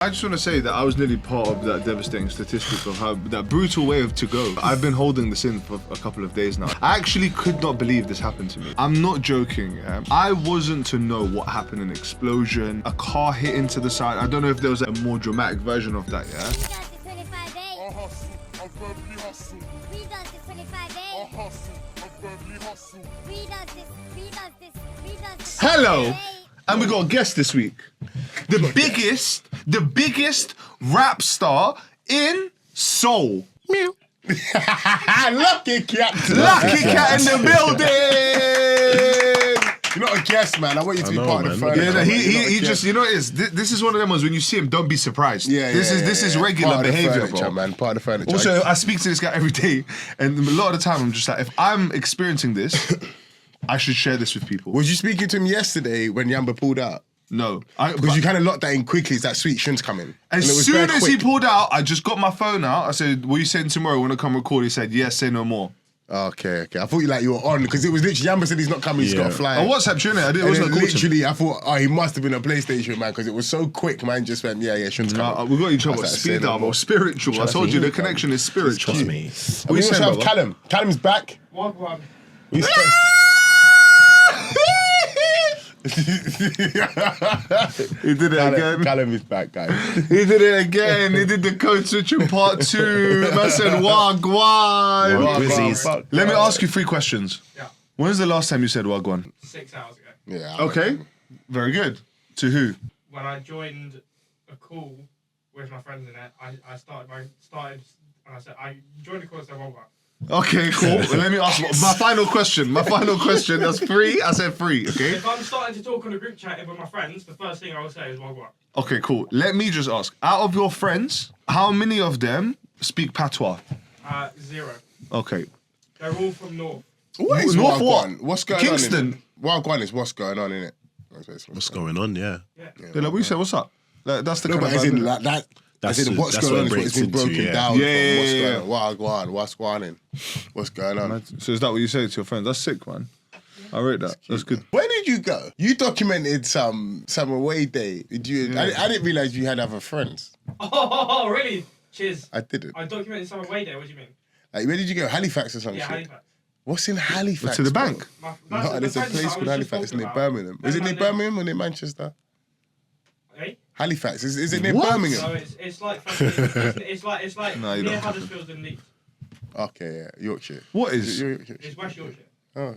I just want to say that I was nearly part of that devastating statistic of how that brutal way to go. I've been holding this in for a couple of days now. I actually could not believe this happened to me. I'm not joking. I wasn't to know what happened, an explosion, a car hit into the side. I don't know if there was a more dramatic version of that, yeah? Hello, and we got a guest this week. The biggest rap star in Seoul. Meow. Lucky cat. Lucky cat in the building. You're not a guest, man. I want you to be part of the furniture. Yeah, no, he just, you know what it is? This is one of them ones, when you see him, don't be surprised. This is regular part behavior, bro. Man. Part of the furniture. Also, I speak to this guy every day, and a lot of the time I'm just like, if I'm experiencing this, I should share this with people. Was you speaking to him yesterday when Yamba pulled out? No. Because you kind of locked that in quickly. It's that sweet shun's coming. As soon as he pulled out, I just got my phone out. I said, what are you saying tomorrow when I come record? He said, yes, say no more. Okay. I thought you were on, because it was literally, Yamba said he's not coming, he's got to fly. I WhatsApped you, innit? It wasn't literally, I thought, he must have been a PlayStation, man, because it was so quick, man, just went, shun's coming. We got each other speed up, or spiritual. I told you, the connection is spiritual. Trust me. We also have Callum. Callum's back. What? He did it again. Callum is back, guys. He did it again. He did the code switch in part 2. Man said, Wagwan. Let me ask you 3 questions. Yeah. When was the last time you said Wagwan? 6 hours ago. Yeah. Okay. Very good. To who? When I joined a call with my friends in it, I joined a call and said Wagwan. Okay, cool. Well, let me ask my final question. That's 3. I said 3, okay? If I'm starting to talk on a group chat with my friends, the first thing I will say is Wagwan. Okay, cool. Let me just ask. Out of your friends, how many of them speak patois? 0. Okay. They're all from North. What is North Wagwan? what? What's going Kingston. on? Wagwan is what's going on, innit? What's going on, yeah. They're like, what you say, what's up? Like, that's the No, kind but of as in vibe. like that. That's As in what's that's going on what is it what's been breaks broken into, down. Yeah, What's yeah, going on? What's going on? What's going on? So is that what you say to your friends? That's sick, man. I rate that. That's good. Where did you go? You documented some away day. Did you? I didn't realize you had other friends. Oh, really? Cheers. I didn't. I documented some away there. What do you mean? Like, where did you go? Halifax or something? Yeah, Halifax. What's in Halifax? To the bro? bank. No, there's a place called Halifax near Birmingham. Is it near Birmingham or near Manchester? Eh? Halifax. Is it near What? Birmingham? So it's like it's like No, you near don't. Huddersfield and Leeds. Okay, yeah, Yorkshire. What is Yorkshire? It's West Yorkshire. Oh.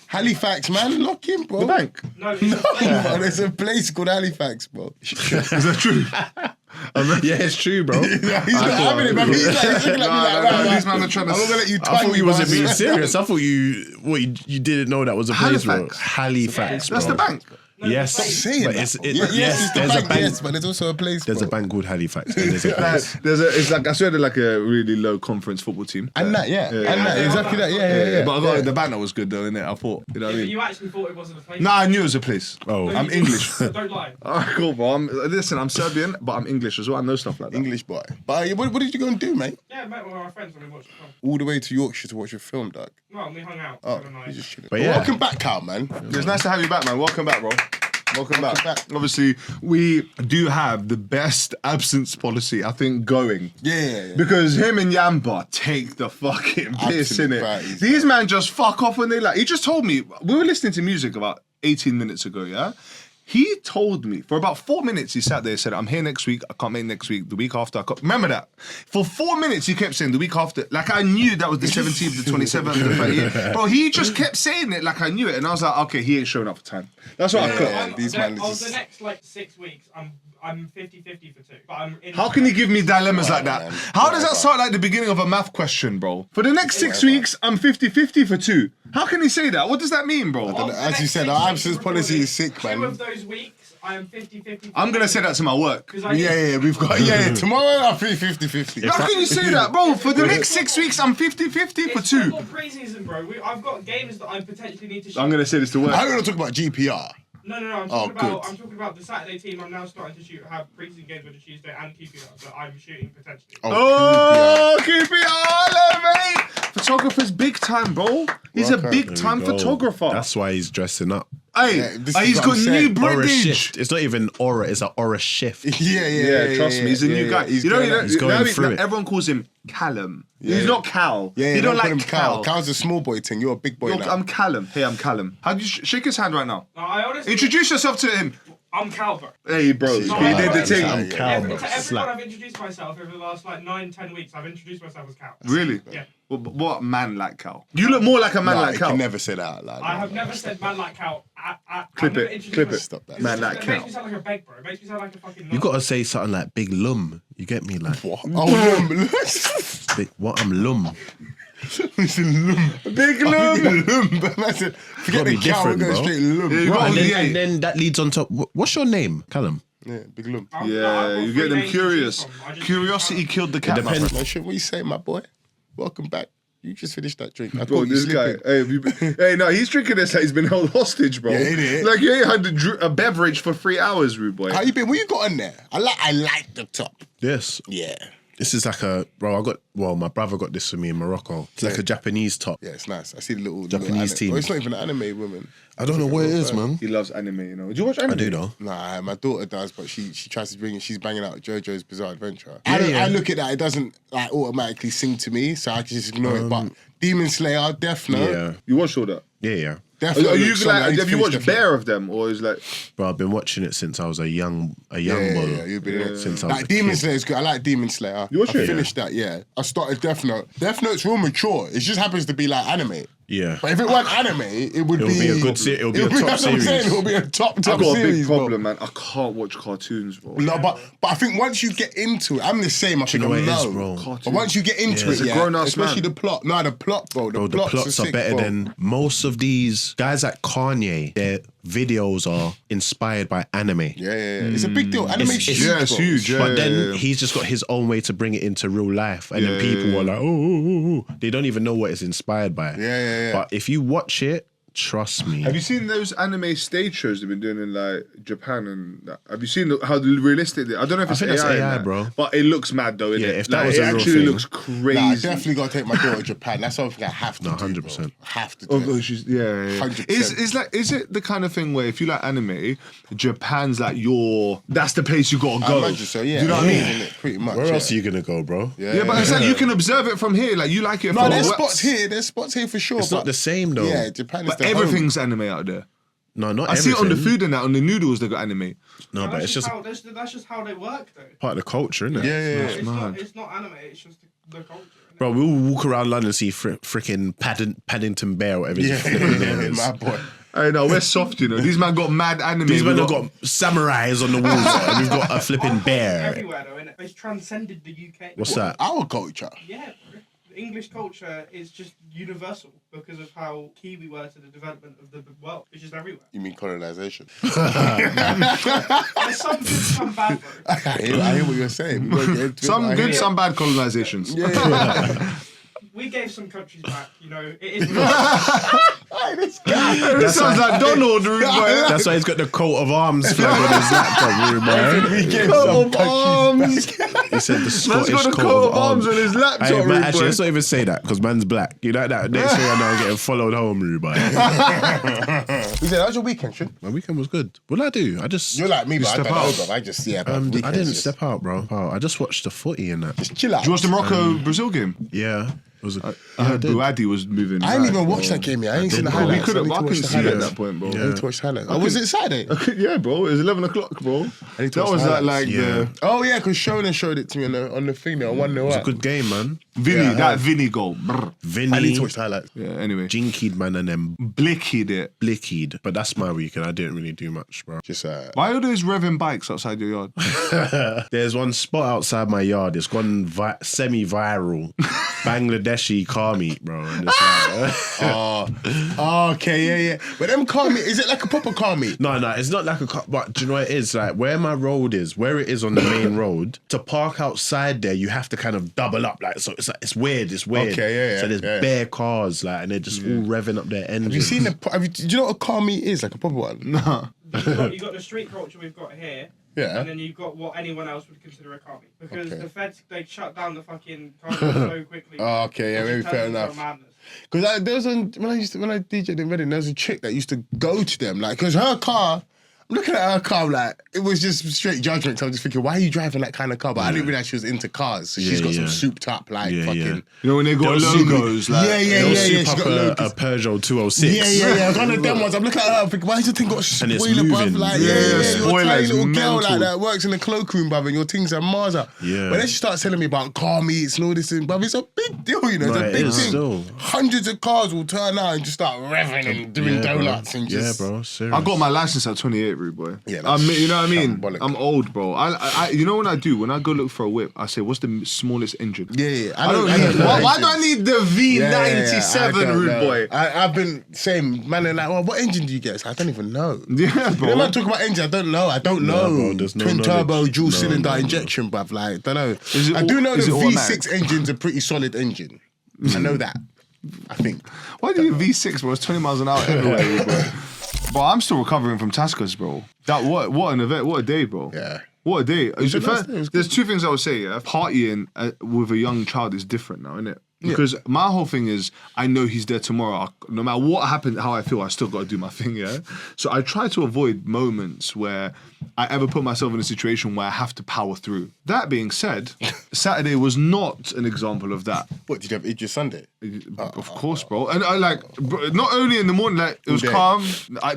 Halifax, man, lock in, bro. the bank? No, it's No, a place. bro, there's a place called Halifax, bro. Is that true? Yeah, it's true, bro. He's not having it, man. He's looking at me like that. These men are trying to. I'm not gonna let you. I thought you wasn't being serious. serious. I thought you didn't know that was a place, bro. Halifax. Halifax, That's bro. the bank. No, Yes, Stop saying but that, it's, bro. it, Yes, yes, it's the there's bank, a bank. yes, but there's also a place. There's bro. a bank called Halifax, and there's a place. It's like I swear they're like a really low conference football team. And that, yeah. And that, exactly that, yeah. But I got the banner was good though, innit? I thought, you know what I But mean? you actually thought it wasn't a place. Nah, I knew it was a place. Oh, I'm English. Don't lie. Alright, cool, bro. Listen, I'm Serbian, but I'm English as well. I know stuff like that. English boy. But what did you go and do, mate? Yeah, I met one of my friends when we watched the film. All the way to Yorkshire to watch a film, dog. No, we hung out. Oh, for the night. you just chilling. But yeah. Welcome back, Carl, man. It's nice to have you back, man. Welcome back, bro. Welcome back. back. Obviously, we do have the best absence policy, I think, going. Yeah. Because him and Yamba take the fucking piss, Absolute innit? baddies, These man just fuck off when they like. He just told me, we were listening to music about 18 minutes ago, yeah? He told me, for about 4 minutes, he sat there and said, I'm here next week, I can't make next week, the week after, I can't. Remember that? For 4 minutes, he kept saying the week after, like I knew that was the 17th, the 27th, the 30th. Bro, he just kept saying it like I knew it, and I was like, okay, he ain't showing up for time. That's what I Yeah. cut. These man Over is the just- next like 6 weeks, I'm 50-50 for 2. But I'm in. How can you give me dilemmas like that? man. How does that sound like the beginning of a math question, bro? For the next 6 weeks, I'm 50-50 for 2. How can he say that? What does that mean, bro? Over the As you next said, 6 our weeks absence of policy is recording, sick, man. 2 of those weeks, I am 50-50. I'm gonna say that to my work. Yeah, we've got, tomorrow I'm 50-50. How can you say that, bro? For the next 6 weeks, I'm 50-50 for It's 2. not pre-season, bro. I've got games that I potentially need to shoot. I'm gonna say this to work. I'm going to talk about GPR. No. I'm Oh, talking about the Saturday team. I'm now starting to have pre-season games with the Tuesday and QPR, but I'm shooting potentially. Oh, keep it all, mate! Photographer's big time, bro. He's a Welcome. big time There we go. photographer. That's why he's dressing up. Hey, this is he's what got I'm new saying. Aura British. shift. It's not even aura, it's an aura shift. Yeah, trust me, he's a new guy. He's You know, going out. He's going through it. everyone calls him Callum. Yeah. He's not Cal. Yeah, you don't call like him Cal. Cal's a small boy thing. You're a big boy now. I'm Callum. Hey, I'm Callum. How do you shake his hand right now? No, I honestly. Introduce yourself to him. I'm Calvert. Hey, bro. He's He got did the it. thing. I'm Cal, bro. To everyone Slap. I've introduced myself over the last like 9-10 weeks, I've introduced myself as Cal. Really? Yeah. What man like Cal? You look more like a man Nah, like you Cal. can never say that out loud. I have never said man like Cal. Clip it. Stop that. Man like It Cal. makes me sound like a beg, bro. It makes me sound like a fucking. You gotta say something like big lum. You get me? Like, What? Oh, big, what I'm lum. listen, lum. Big lum. Lum. But man said, forget Gotta the be cow, we're different, going bro. straight lum. Yeah, you Right. got- And then that leads on to what's your name, Callum? Yeah, big lum. Yeah, you get them curious. Curiosity killed the cat. my depends. friend. Man, shit, what you saying, my boy? Welcome back. You just finished that drink. I Bro, caught you this guy. slipping. Hey, have you been, hey, no, he's drinking this like he's been held hostage, bro. Yeah, innit? Like he ain't had a beverage for 3 hours, rude boy. How you been? What you got on there? I like the top. Yes. Yeah. This is like my brother got this for me in Morocco. It's like a Japanese top. Yeah, it's nice. I see the little Japanese little team. Well, it's not even an anime woman. I don't know what it is, man. He loves anime, you know. Do you watch anime? I do though. Nah, my daughter does, but she tries to bring it. She's banging out JoJo's Bizarre Adventure. Yeah. I look at that. It doesn't like automatically sing to me, so I can just ignore it. But Demon Slayer, Death Note, Yeah. You watched all that? Yeah. Death Are Note you looks solid. I like, need have to you finish watched Death Note. bare of them, or is like? Bro, I've been watching it since I was a young boy. Yeah, you've been in it. Since I was Like a Demon kid. Slayer is good. I like Demon Slayer. You watch I it? finished that. Yeah, I started Death Note. Death Note's real mature. It just happens to be like anime. Yeah. But if it weren't anime, it would It'll be a good se- it'll be a top that's what I'm saying, series. It'll be a top I've got a series, big bro. problem, man. I can't watch cartoons, bro. No, but I think once you get into it, I'm the same. I think know I'm what it is, low. bro? But Cartoon. once you get into He's it, a grown-ass especially man. the plot. No, the plot, bro. Bro, the plots are sick, better bro. than most of these guys like Kanye. Their videos are inspired by anime. Yeah. It's a big deal. Anime's It's- huge, yeah, it's bro. huge, yeah. But then he's just got his own way to bring it into real life. And then people are like, oh. They don't even know what it's inspired by. Yeah. But if you watch it, trust me. Have you seen those anime stage shows they've been doing in like Japan and that? Have you seen how realistic they are? I don't know if it's think that's AI, in AI, that, bro. But it looks mad though, innit? Yeah, if that Like, was it a real actually thing. looks crazy. Nah, I definitely got to take my daughter to Japan. That's something I have to do. 100%. Bro. Have to do. Oh, it. she's yeah. 100%. Is it the kind of thing where if you like anime, Japan's like that's the place you gotta I go. imagine so, yeah. Do you know what I mean? Isn't it? Pretty much. Where yeah. else are you going to go, bro? Yeah, but it's like you can observe it from here. Like you like it. No, from there's web- spots here. There's spots here for sure. It's not the same, though. Yeah, Japan is But the everything's anime out there. No, not I see everything. it on the food and that on the noodles they got anime. No, but it's just that's just how they work, though. part of the culture, isn't it? Yeah. It's not anime. It's just the culture. innit? Bro, we'll walk around London and see freaking Paddington Bear, whatever his Yeah, flipping name is. my boy. I know we're soft, you know. These man got mad anime. These We men have got samurais on the walls, and we've got a flipping bear. Everywhere, though, innit? It's transcended the UK. What's that? Our culture. Yeah, bro. The English culture is just universal because of how key we were to the development of the world. It's just everywhere. You mean colonization? There's some good, some bad, bro. I hear what you're saying. We won't get into it, some but I good, hear some bad colonizations. We gave some countries back, you know. It is. This sounds like Donald, rude boy. That's why he's got the coat of arms flag on his laptop, rude boy. We gave Coat some of countries arms. He said the Man's Scottish got a coat of arms. on his laptop, Hey, rude man, actually, boy. let's not even say that because man's black. You know that next thing I know, I'm getting followed home, rude boy. We said, how's your weekend, Shin? My weekend was good. What did I do? I just You're like me, but I step don't know, out. bro. I just, yeah, bro. I weekends didn't just- step out, bro. Oh, I just watched the footy and that. Just chill out. Did you watch the Morocco Brazil game? Yeah, it was. I heard Buadi was moving. I ain't back, even bro. watched that game yet. I ain't seen the Bro, we highlights. couldn't. I I need to couldn't watch the see it at highlights. that point, bro. I need to watch the highlights. Oh, was it Saturday? Yeah, bro. It was 11 o'clock, bro. I need to That watch was the that like highlights. Yeah. the Oh, yeah, because Shona showed it to me on the thing there. 1-0 up. Good game, man. Vinny, Yeah, I that heard. Vinny goal. Brr. Vinny, I need to watch the highlights. Yeah. Anyway, jinkied man, and then Blickied it. blickied. But that's my weekend. I didn't really do much, bro. Just, Why are those revving bikes outside your yard? There's one spot outside my yard. It's gone semi-viral. Bangladeshi car meat, bro. And it's like, okay, yeah. But them car meat, is it like a proper car meat? no, it's not like a car. But do you know what it is? Like where my road is, where it is on the main road, to park outside there, you have to kind of double up. Like so, it's like it's weird. It's weird. Okay, yeah, So there's yeah. bare cars, like, and they're just all revving up their engines. Have you seen do you know what a car meat is? Like a proper one? Nah. You got the street culture we've got here, Yeah. And then you've got what anyone else would consider a commie. Because Okay. the feds, they shut down the fucking commies so quickly. Oh, okay, yeah, It maybe just fair turns into a enough. madness. Because there was when I DJed in Reading, there was a chick that used to go to them, like, because her car. I'm looking at her car, like, it was just straight judgment. So I'm just thinking, why are you driving that kind of car? But I didn't realize she was into cars. So she's got some souped up, like, fucking. You know when they got They'll logos, like They'll yeah, soup she up got a Peugeot 206. Yeah. It's one of them ones. I'm looking at her, I'm thinking, why is your thing got a And it's spoiler, bruv? moving. Like, Yeah, you're a spoiler tiny is little girl like mental. that, works in the cloakroom, bruv, and your things are Marza. Yeah. But then she starts telling me about car meets and all this thing, bruv. It's a big deal, you know. Right, It's a big it is thing. still. Hundreds of cars will turn out and just start revving and doing donuts and just. Yeah, bro. Serious. I got my license at 28, rude boy. Yeah, I mean, you know what I mean? shambolic. I'm old, bro. I you know what I do? When I go look for a whip, I say, what's the smallest engine? Yeah. I don't need. Why do I need the V97, rude boy? I've been saying, man, they're like, well, what engine do you get? So I don't even know. Yeah, You know, bro. when I talk about engine, I don't know. bro, there's no Twin turbo, knowledge. dual cylinder No. injection, bruv. Like, don't know. Is it I do know is the it automatic? V6 engine's a pretty solid engine. I know that. I think. Why do you V6, bro? It's 20 miles an hour everywhere, rude boy. Bro, I'm still recovering from Tascos, bro. What an event, what a day, bro. Yeah. What a day. was a nice day, it was There's two things I would say, yeah. Partying with a young child is different now, isn't it? Because my whole thing is, I know he's there tomorrow. No matter what happens, how I feel, I still got to do my thing, yeah? So I try to avoid moments where I ever put myself in a situation where I have to power through. That being said, Saturday was not an example of that. What, did you have Idris Sunday? Of course, bro. And I not only in the morning, like it was day. calm,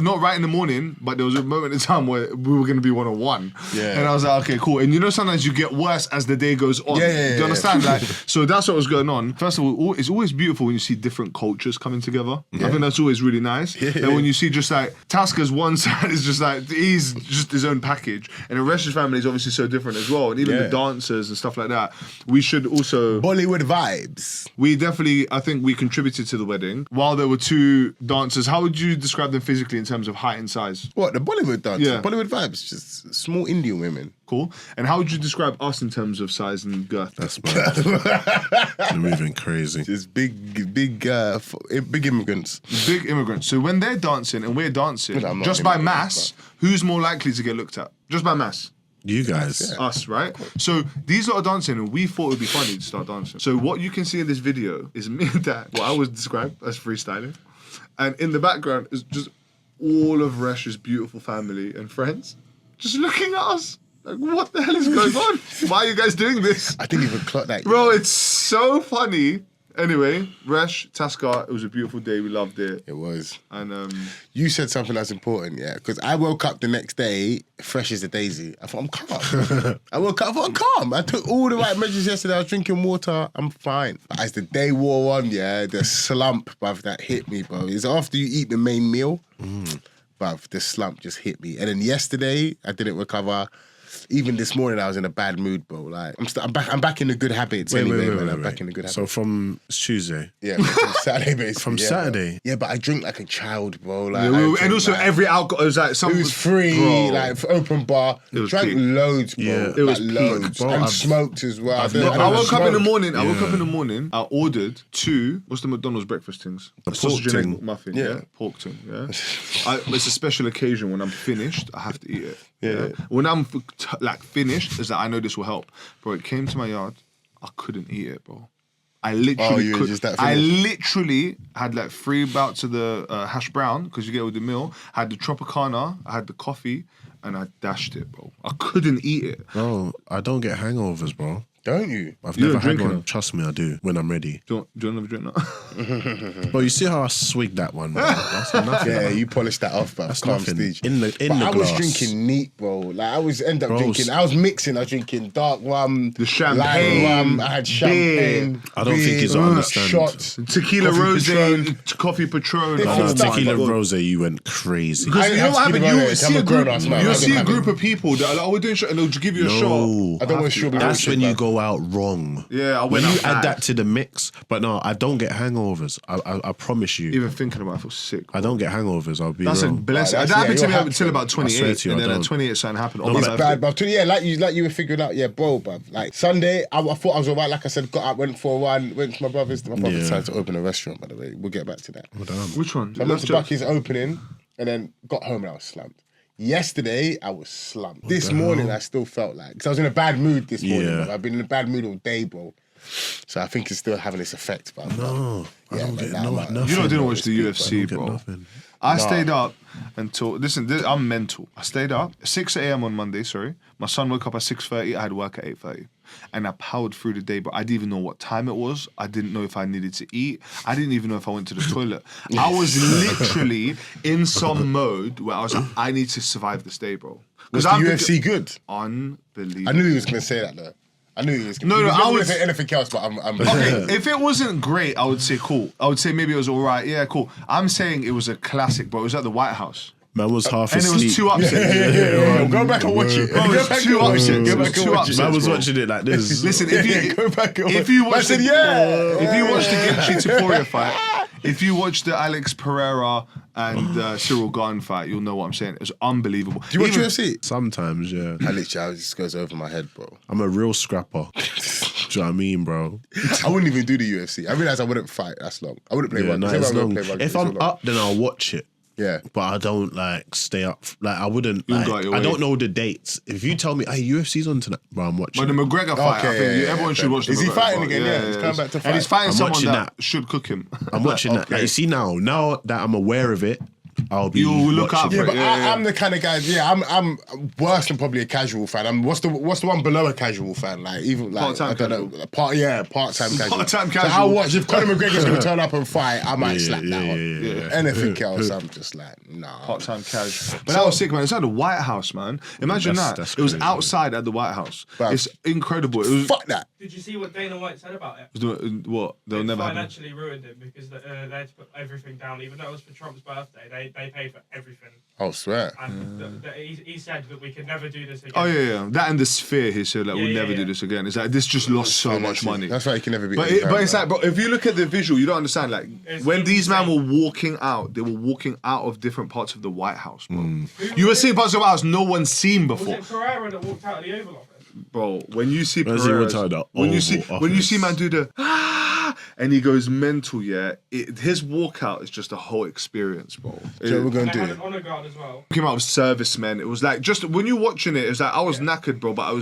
not right in the morning, but there was a moment in time where we were going to be 101. Yeah. And I was like, okay, cool. And you know, sometimes you get worse as the day goes on. Yeah. Do you understand? Like, so that's what was going on. First of all, it's always beautiful when you see different cultures coming together. I think that's always really nice. And when you see just like Tasca's one side is just like, he's just his own package. And the rest of his family is obviously so different as well. And even the dancers and stuff like that. We should also... Bollywood vibes. We definitely, I think we contributed to the wedding. While there were two dancers, how would you describe them physically in terms of height and size? What, the Bollywood dance? Yeah. Bollywood vibes, just small Indian women. Cool. And how would you describe us in terms of size and girth? That's mad. They're moving crazy. Just big immigrants. Big immigrants. So when they're dancing and we're dancing, Well, I'm not just an by immigrant, mass, who's more likely to get looked at? Just by mass. You guys. Yeah. Us, right? So these lot are dancing and we thought it would be funny to start dancing. So what you can see in this video is me and Dad, what I would describe as freestyling. And in the background is just all of Resh's beautiful family and friends just looking at us. Like, what the hell is going on? Why are you guys doing this? I didn't even clock that. Bro, it's so funny. Anyway, Resh, Tasca, it was a beautiful day. We loved it. It was. And You said something that's important, yeah, because I woke up the next day fresh as a daisy. I thought, I'm calm. I woke up, I thought, I'm calm. I took all the right measures yesterday. I was drinking water. I'm fine. But as the day wore on, yeah, the slump, bruv, that hit me, bro. It's after you eat the main meal, bruv, the slump just hit me. And then yesterday, I didn't recover. Even this morning, I was in a bad mood, bro. Like, I'm back in the good habits anyway, man. I'm back in the good habits. So from Tuesday. Yeah, from Saturday, basically. From yeah, Saturday? Bro. Yeah, but I drink like a child, bro. Like, yeah, I drink, and also like, every alcohol, it was like some... it was free, Bro. like open bar. was Drank peak. loads, bro. Yeah. It was like, peak, loads. bro. And I've- smoked as well. I've I never- I woke up in the smoked. morning. I woke up Yeah. in the morning. I ordered two. What's the McDonald's breakfast things? The sausage pork and ting. egg muffin. Yeah. Yeah, pork ting. Yeah. It's a special occasion when I'm finished. I have to eat it. Yeah. When I'm like finished, is that I know this will help, bro. It came to my yard. I couldn't eat it, bro. I literally you were could. just that I finished? literally had like 3 bouts of the hash brown because you get it with the meal. I had the Tropicana. I had the coffee, and I dashed it, bro. I couldn't eat it. Bro, I don't get hangovers, bro. Don't you? I've You never don't had drink one. enough? Trust me, I do when I'm ready. Do you want another drink now? But you see how I swigged that one, man? That's nothing. Yeah, you polished that off, bro. That's Calm nothing. stage. In the but I was glass. drinking neat, bro. Like I was end up Bro, drinking. I was mixing. I was drinking dark rum, The champagne, light rum. I had champagne. I don't think beer, he's understand. shots. Tequila Coffee rose, Patron. coffee Patron. Different Oh, stuff. tequila God. rose, you went crazy. Because I you know have what happened? tequila You rose. see I'm a a group, grown-ass man. you I see don't a have group it. of people that are like, oh, we're doing shit, and they'll give you a shot. No. I don't want strawberry. That's when milkshake, you bro. go out wrong. Yeah, I When went you out add bad. that to the mix, but no, I don't get hangovers. I promise you. Even thinking about it, I feel sick. I don't get hangovers, I'll be That's a real. blessing. Right, That that's- happened yeah, to me you're until about I swear 28, to you, and I then at don't. 28 something happened. It's Oh, bad, but yeah, like you were figuring out, yeah, bro, bruv. Like Sunday, I thought I was alright. Like I said, got up, went for a run, went to my brother's. My brother Yeah. decided to open a restaurant, by the way. We'll get back to that. Which one? I went to Bucky's opening and then got home and I was slammed. Yesterday, I was slumped. This morning, I still felt like, because I was in a bad mood this morning. Yeah. Bro. I've been in a bad mood all day, bro. So I think it's still having its effect, bro. No, I don't get nothing. You lot didn't watch the UFC, Get bro. nothing. I stayed up until I'm mental. I stayed up 6 a.m. on Monday. Sorry, my son woke up at 6:30. I had work at 8:30, and I powered through the day. But I didn't even know what time it was. I didn't know if I needed to eat. I didn't even know if I went to the toilet. I was literally in some mode where I was like, I need to survive this day, bro. Was the UFC good? Unbelievable. I knew he was going to say that, though. I knew he was going No, to I going would to say anything else, but I'm Okay, if it wasn't great, I would say cool. I would say maybe it was all right. Yeah, cool. I'm saying it was a classic, bro. It was at the White House. Man was half And it asleep. was two upsets. Yeah. Go back and watch it. Bro, it was two upsets. It was two upsets. Man was bro. watching it like this. Listen, if Go back and watch if you I watch said, the yeah. if you watch the Gaethje Topuria fight, if you watch the Alex Pereira and Cyril Gane fight, you'll know what I'm saying. It was unbelievable. Do you watch UFC? Sometimes, yeah. I literally, it just goes over my head, bro. I'm a real scrapper. Do you know what I mean, bro? I wouldn't even do the UFC. I realised I wouldn't fight that's long. I wouldn't play Yeah, rugby. no, Say it's I wouldn't long. play rugby, If it's I'm long. up, then I'll watch it. Yeah. But I don't like stay up. Like I wouldn't. You Like, got your I way. don't know the dates. If you tell me, "Hey, UFC's on tonight," bro, I'm watching. But the McGregor fight, I Okay, think yeah, everyone yeah, should watch the Is he McGregor fighting fight. again? Yeah, he's coming back to And he's fight. fighting I'm someone watching that that. should cook him. I'm watching that. Like, you see now that I'm aware of it, I'll be. You'll look out watching for Yeah, it. but I'm the kind of guy. Yeah, I'm worse than probably a casual fan. What's the one below a casual fan? Like even like Part-time I don't know, part-time casual. Part-time So casual. I'll watch if Conor McGregor's going to turn up and fight. I might slap that one. yeah. Anything else, I'm just like nah. Part-time cash. But that was sick, man. It's at the White House, man. Imagine That's that. It was crazy. outside at the White House. Bruv. It's incredible. It was Fuck that. Did you see what Dana White said about it? what? They'll It never happen. financially ruined it because they had to put everything down. Even though it was for Trump's birthday, they paid for everything. Oh, swear. And he said that we could never do this again. Oh yeah. That and the Sphere. He said like we'll never do yeah. this again. It's like this just lost so much money. That's why you can never be. But it's like, bro, if you look at the visual, you don't understand. Like It's when these men insane. were walking out, they were walking out of different parts of the White House, bro. You were seeing parts of the White House no one's seen Was before, it Pereira that walked out of the Oval Office? bro. When you see Where's he Perez, retired at? when you see Oval when you see Office. man do the and he goes mental, yeah. His walkout is just a whole experience, bro. So we're And going they to had do. an honor guard as well. Came out of servicemen. It was like just when you're watching it, it's like I was knackered, bro. But I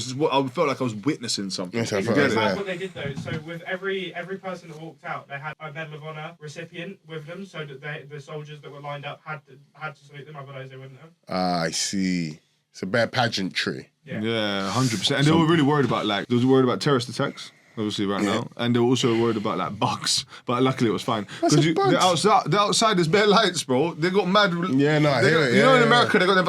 felt like I was witnessing something. Yes, I You felt get like it? that. That's what they did though. So with every person that walked out, they had a Medal of Honor recipient with them, so that the soldiers that were lined up had to salute them. Otherwise, they wouldn't have. I see. It's a bad pageantry. Yeah, 100%. And they were really worried about they were worried about terrorist attacks. Obviously, right now, and they were also worried about like bugs, but luckily it was fine What's because a bug? the outside is bare lights, bro. They got mad. Yeah, no, I they hear got- it, you know, yeah, in yeah. America, they got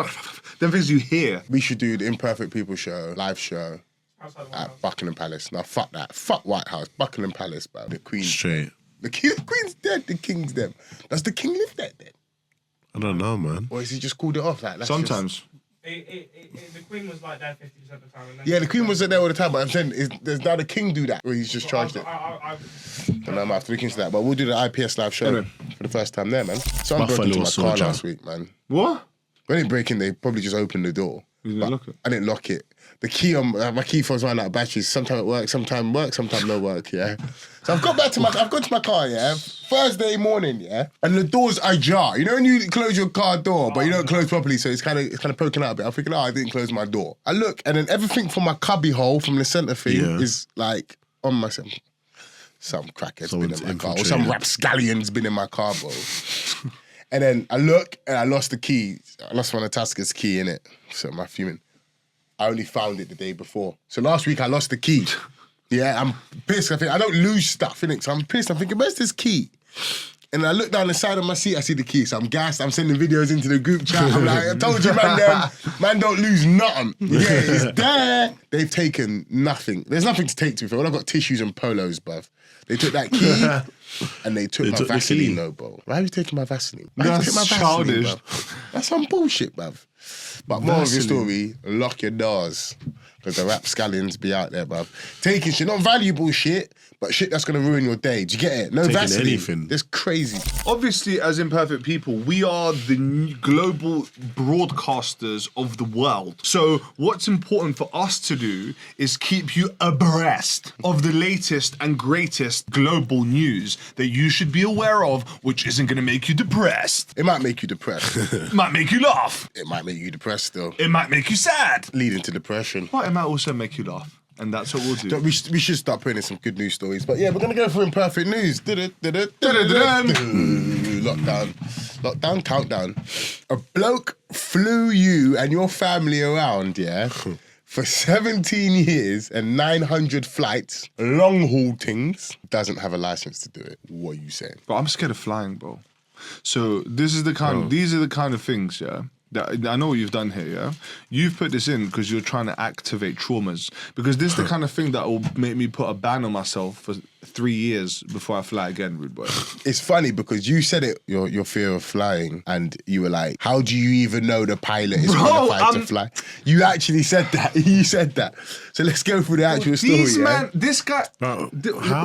them things you hear. We should do the Imperfect People show, live show Outside of the at house. Buckingham Palace. Now, fuck that. Fuck White House. Buckingham Palace, bro. The Queen. Straight. The Queen's dead. The King's dead. Does the King live there then? I don't know, man. Or is he just called it off? Like that's Sometimes. The Queen was like there 50% of the time. And then Yeah, the Queen wasn't there all the time, but I'm saying, does now the King do that? Or he's just charged it? I And I might have to look into that. But we'll do the IPS live show Anyway. for the first time there, man. Someone broke into Buffalo my car soldier. last week, man. What? When they break in, they probably just opened the door. You didn't But lock it? I didn't lock it. The key on my key phone's running out of batteries. Sometimes it works, sometimes no work. Yeah. So I've gone to my car. Yeah. Thursday morning. Yeah. And the doors ajar. You know when you close your car door, but you don't close properly, so it's kind of poking out a bit. I'm thinking, I didn't close my door. I look, and then everything from my cubby hole from the center thing Yeah. is like on my. Some crackhead's been Someone's in my car, or some infiltrated. rapscallion's been in my car, bro. And then I look, and I lost the key. I lost one of Tasca's key in it. So I'm fuming. I only found it the day before. So last week I lost the key. Yeah, I'm pissed. I don't lose stuff, innit? So I'm pissed. I'm thinking, where's this key? And I look down the side of my seat, I see the key. So I'm gassed. I'm sending videos into the group chat. I'm like, I told you, man don't lose nothing. Yeah, it's there. They've taken nothing. There's nothing to take to be fair. All I've got tissues and polos, bruv. They took that key and they took my took the key. Vaseline, though, bro. Why are you taking my Vaseline? Why That's you take my childish. bruv? That's some bullshit, bruv. But more of your Vaseline. story, lock your doors. Because the rapscallions be out there, bruv. Taking shit, not valuable shit, but shit that's gonna ruin your day. Do you get it? No Taking Vaseline. anything. That's crazy. Obviously, as Imperfect People, we are the global broadcasters of the world. So what's important for us to do is keep you abreast of the latest and greatest global news that you should be aware of, which isn't going to make you depressed. It might make you depressed. It might make you laugh. It might make you depressed still. It might make you sad. Leading to depression. But it might also make you laugh. And that's what we'll do. We should start putting in some good news stories. But yeah, we're going to go for imperfect news. Lockdown countdown. A bloke flew you and your family around, yeah, for 17 years and 900 flights, long haul things, doesn't have a license to do it. What are you saying? But I'm scared of flying, bro. So these are the kind of things, yeah. That I know what you've done here, yeah? You've put this in because you're trying to activate traumas. Because this is the kind of thing that will make me put a ban on myself for 3 years before I fly again, rude boy. It's funny because you said it, your fear of flying, and you were like, how do you even know the pilot is qualified to fly? You actually said that. You said that. So let's go through the actual story. This guy... How?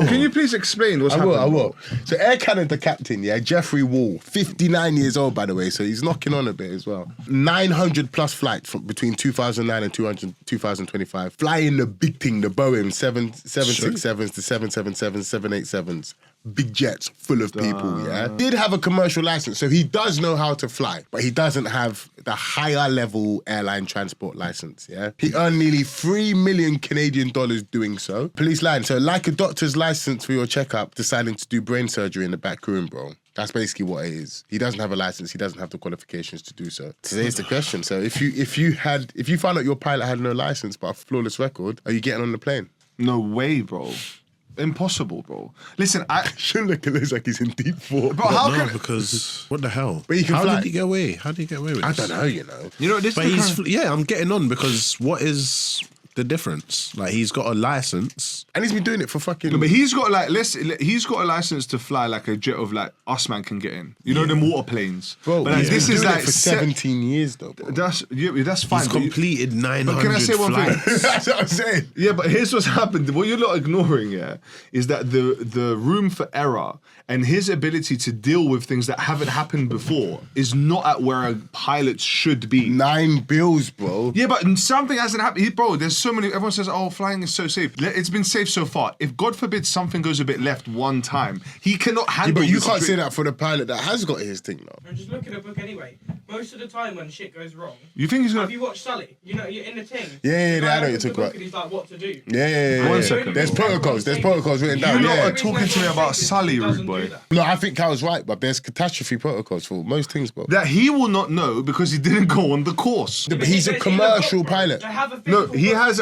Can you please explain what's happening? I will. So Air Canada captain, yeah, Jeffrey Wall, 59 years old, by the way, so he's knocking on a bit as well. 900 plus flights from between 2009 and 2025. Flying the big thing, the Boeing 767s, the 777s, 787s. Big jets full of people, yeah? Did have a commercial license, so he does know how to fly, but he doesn't have the higher level airline transport license, yeah? He earned nearly 3 million Canadian dollars doing so. Police line, so like a doctor's license for your checkup, deciding to do brain surgery in the back room, bro. That's basically what it is. He doesn't have a license. He doesn't have the qualifications to do so. Today's the question. So if you found out your pilot had no license but a flawless record, are you getting on the plane? No way, bro. Impossible, bro. Listen, Shouldn't look at this like he's in deep thought. Bro, how can... Because what the hell? But you can How fly. did he get away? How did he get away with this? I don't know, you know. You know, this But is the kind I'm getting on because what is the difference? Like, he's got a license. And he's been doing it for fucking... No, but he's got he's got a license to fly like a jet of like us man can get in. You know them water planes. Bro, but like, this is doing like it for 17 years though, bro. That's fine. He's but completed 900 but can I say one thing? flights. That's what I'm saying. Yeah, but here's what's happened. What you're not ignoring, yeah, is that the room for error and his ability to deal with things that haven't happened before is not at where a pilot should be. 9 bills, bro. Yeah, but something hasn't happened. Bro, there's so many... Everyone says, oh, flying is so safe. It's been safe so far. If, God forbid, something goes a bit left one time, he cannot handle But you the can't situa- say that for the pilot that has got his thing now. I'm just looking at a book anyway. Most of the time when shit goes wrong, You think he's have going you watched Sully? You know, you're in the thing. Yeah, The I guy know what you're opens the talking book about. and he's like, what to do. Yeah. One second. There's protocols written You down. lot Yeah. are talking to me about Sully, rude boy. No, I think Cal's right, but there's catastrophe protocols for most things, bro. That he will not know because he didn't go on the course. But he's a commercial pilot. They have a No, physical he book. has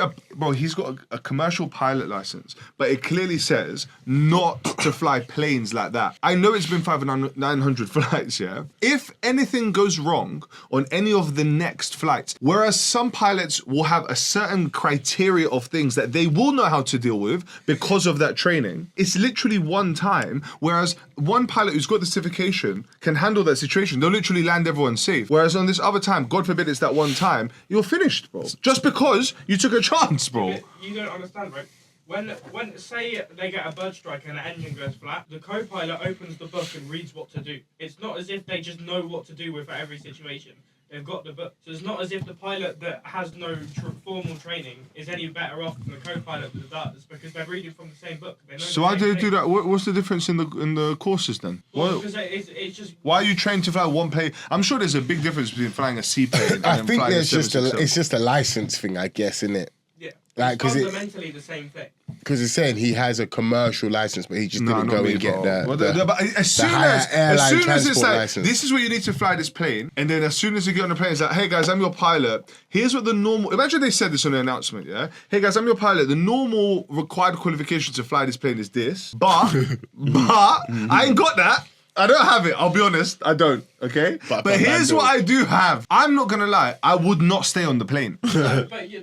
he's got a commercial pilot license, but it clearly says not to fly planes like that. I know it's been 900 flights, yeah? If anything goes wrong on any of the next flights, whereas some pilots will have a certain criteria of things that they will know how to deal with because of that training, it's literally one time, whereas one pilot who's got the certification can handle that situation. They'll literally land everyone safe. Whereas on this other time, God forbid it's that one time, you're finished, bro. Just because you took a chance, bro. You don't understand, right? When say they get a bird strike and the engine goes flat, the co-pilot opens the book and reads what to do. It's not as if they just know what to do with for every situation. They've got the book. So it's not as if the pilot that has no formal training is any better off than the co-pilot that does, because they're reading from the same book. They know So the why same do they thing. do that? What's the difference in the courses then? Well, Why, because it's just... why are you trained to fly one plane? I'm sure there's a big difference between flying a seaplane and I then think flying there's a just 767. it's just a license thing, I guess, isn't it? Yeah. Like, It's 'cause it- fundamentally the same thing. Because it's saying he has a commercial license, but he just didn't not go me, and get bro. the But as soon higher airline as it's transport like, license. this is where you need to fly this plane, and then as soon as you get on the plane, it's like, hey guys, I'm your pilot. Here's what the normal. Imagine they said this on the announcement, yeah. Hey guys, I'm your pilot. The normal required qualification to fly this plane is this, but I ain't got that. I don't have it. I'll be honest. I don't. Okay. But But here's what I do have. I'm not gonna lie. I would not stay on the plane. But yeah,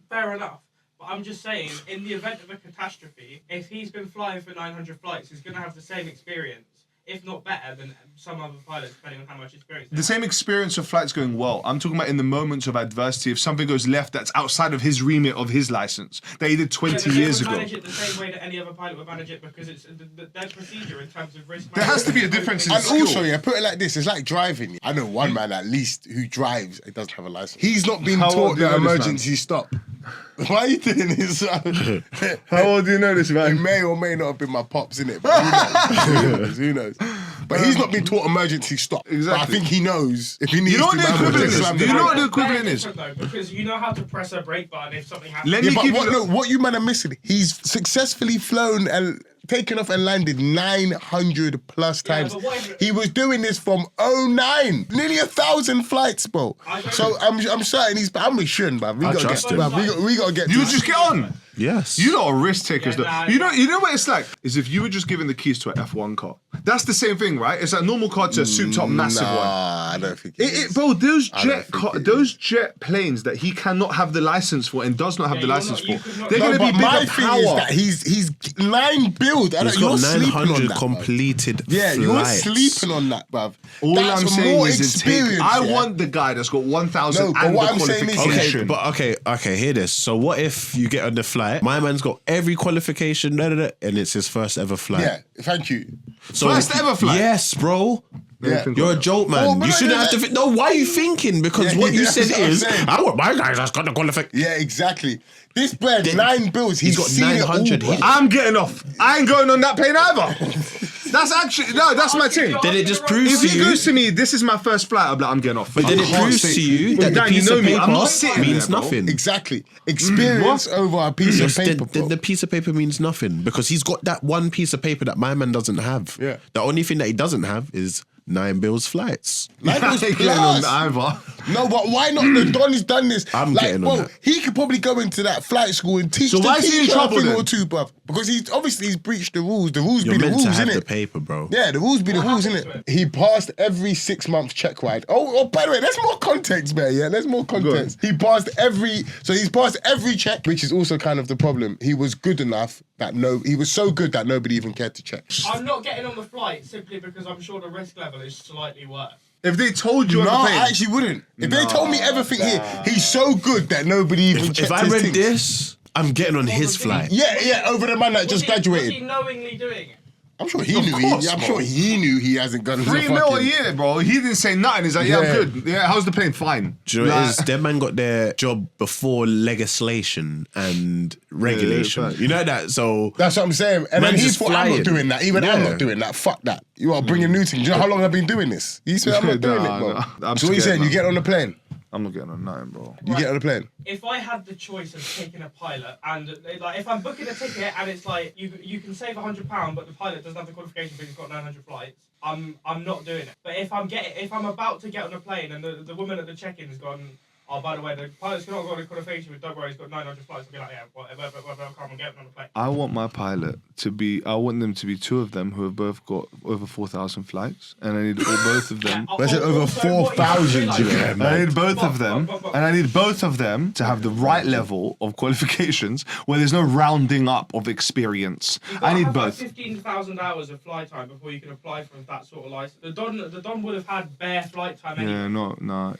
fair enough. But I'm just saying, in the event of a catastrophe, if he's been flying for 900 flights, he's going to have the same experience. if not better, than some other pilots, depending on how much experience. The same experience of flights going well. I'm talking about in the moments of adversity. If something goes left that's outside of his remit of his license that he did 20 years ago. They manage it the same way that any other pilot would manage it because it's their procedure in terms of risk. There has to be a difference in And skill. also, yeah, put it like this: it's like driving. I know one man at least who drives. He doesn't have a license. He's not been How old taught do you the know this, emergency stop. Why are you doing this? How old do you know this, It man? may or may not have been my pops in it, but who knows? Who knows? But he's not been taught emergency stop. Exactly. But I think he knows if he needs You know to. what the man, will equivalent just is? slam Do the you know brake. what the equivalent Very is? different, though, because you know how to press a brake button if something happens. Let Yeah, me but give what, you. no, what you man are missing? He's successfully flown and taken off and landed 900 plus Yeah, times. but what if- He was doing this from 09, nearly 1,000 flights, bro. I don't So know. I'm certain he's. I'm with Shun, man. We I gotta trust get. him. Bruv, we gotta get. You to just get on. Yes. You lot are risk takers, Yeah, though. nah, You know what it's like? Is if you were just given the keys to an F1 car. That's the same thing, right? It's a normal car to a souped up massive one. Nah, I don't think it is. Bro, those I don't think it those jet planes that he cannot have the license for and does not have Yeah, the you're license not- you for, could not- they're No, going to be but my bigger thing power. is that he's 9 build. He's You're got sleeping on 900 that, bruv. completed Yeah, you're flights. sleeping on that, bruv. All That's I'm saying more is it's experience. I yeah? want the guy that's got 1,000 No, but and what the I'm saying is- qualification. Okay, hear this. So what if you get on the flight? My man's got every qualification, and it's his first ever flight. Yeah, thank you. So, First ever flight? Yes, bro. Yeah. You're a joke, man. Oh, but you no, shouldn't yeah, have to. No, why are you thinking? Because Yeah, what you yeah, said that's what I'm is, saying. I want my guy that's got the qualification. Yeah, exactly. This bread, 9 bills. He's got seen 900. it all, bruv. I'm getting off. I ain't going on that plane either. That's actually, no, that's my thing. Then it just proves If to he you. goes to me, this is my first flight, I'm like, I'm getting off. But then I it can't proves stay- to you that the Dan, piece you know of me, I'm not paper sitting means there, bro. nothing. Exactly. Experience over a piece of paper, bro. The piece of paper means nothing because he's got that one piece of paper that my man doesn't have. Yeah. The only thing that he doesn't have is 9 bills flights. Like I those ain't getting on plus. either. No, but why not? The Donny's done this. I'm like, getting on bro, that. he could probably go into that flight school and teach So the why is he in teacher trouble a thing then? or two, bruv. Because he's breached the rules. The rules You're be the meant rules, to have innit? the paper, bro. Yeah, the rules be the What rules, happened innit? to He passed every 6-month check ride. Oh, by the way, there's more context, man. Yeah, there's more context. He's passed every check, which is also kind of the problem. He was good enough that he was so good that nobody even cared to check. I'm not getting on the flight simply because I'm sure the risk level is slightly worse. If they told you No, on the I plane, actually wouldn't. If they told me everything here, he's so good that nobody even checked If I his read things. this, I'm getting on his was he? flight. Yeah, over the man that just Was graduated. he knowingly doing it? I'm sure he Of knew. course, I'm bro. sure he knew he hasn't gone. 3 mil a year, bro. He didn't say nothing. He's like, yeah, Yeah. I'm good. Yeah, how's the plane? Fine. Do you know what it Like- is? Them man got their job before legislation and regulation. facts. You know that? So That's what I'm saying. And Man then he just thought, I'm flying. not doing that. Even I'm Yeah. not doing that. Fuck that. You are bringing new things. Do you know how long I've been doing this? He said, I'm not doing Nah, it, bro. nah. I'm So what you scared, saying? You man. get on the plane. I'm not getting on nothing, bro. You get on the plane. If I had the choice of taking a pilot and like if I'm booking a ticket and it's like you can save £100 but the pilot doesn't have the qualification because he's got 900 flights, I'm not doing it. But if I'm about to get on a plane and the woman at the check-in has gone, oh, by the way, the pilot's not got a qualification, but don't worry, he's got 900 flights. I'll be like, yeah, whatever, come on, get on the plane. I want my pilot to be, I want them to be 2 of them who have both got over 4,000 flights. And I need both of them. But I said over 4,000, you know. I need both of them, and I need both of them to have the right level of qualifications where there's no rounding up of experience. I need both. 15,000 hours of flight time before you can apply for that sort of license. The Don would have had bare flight time anyway.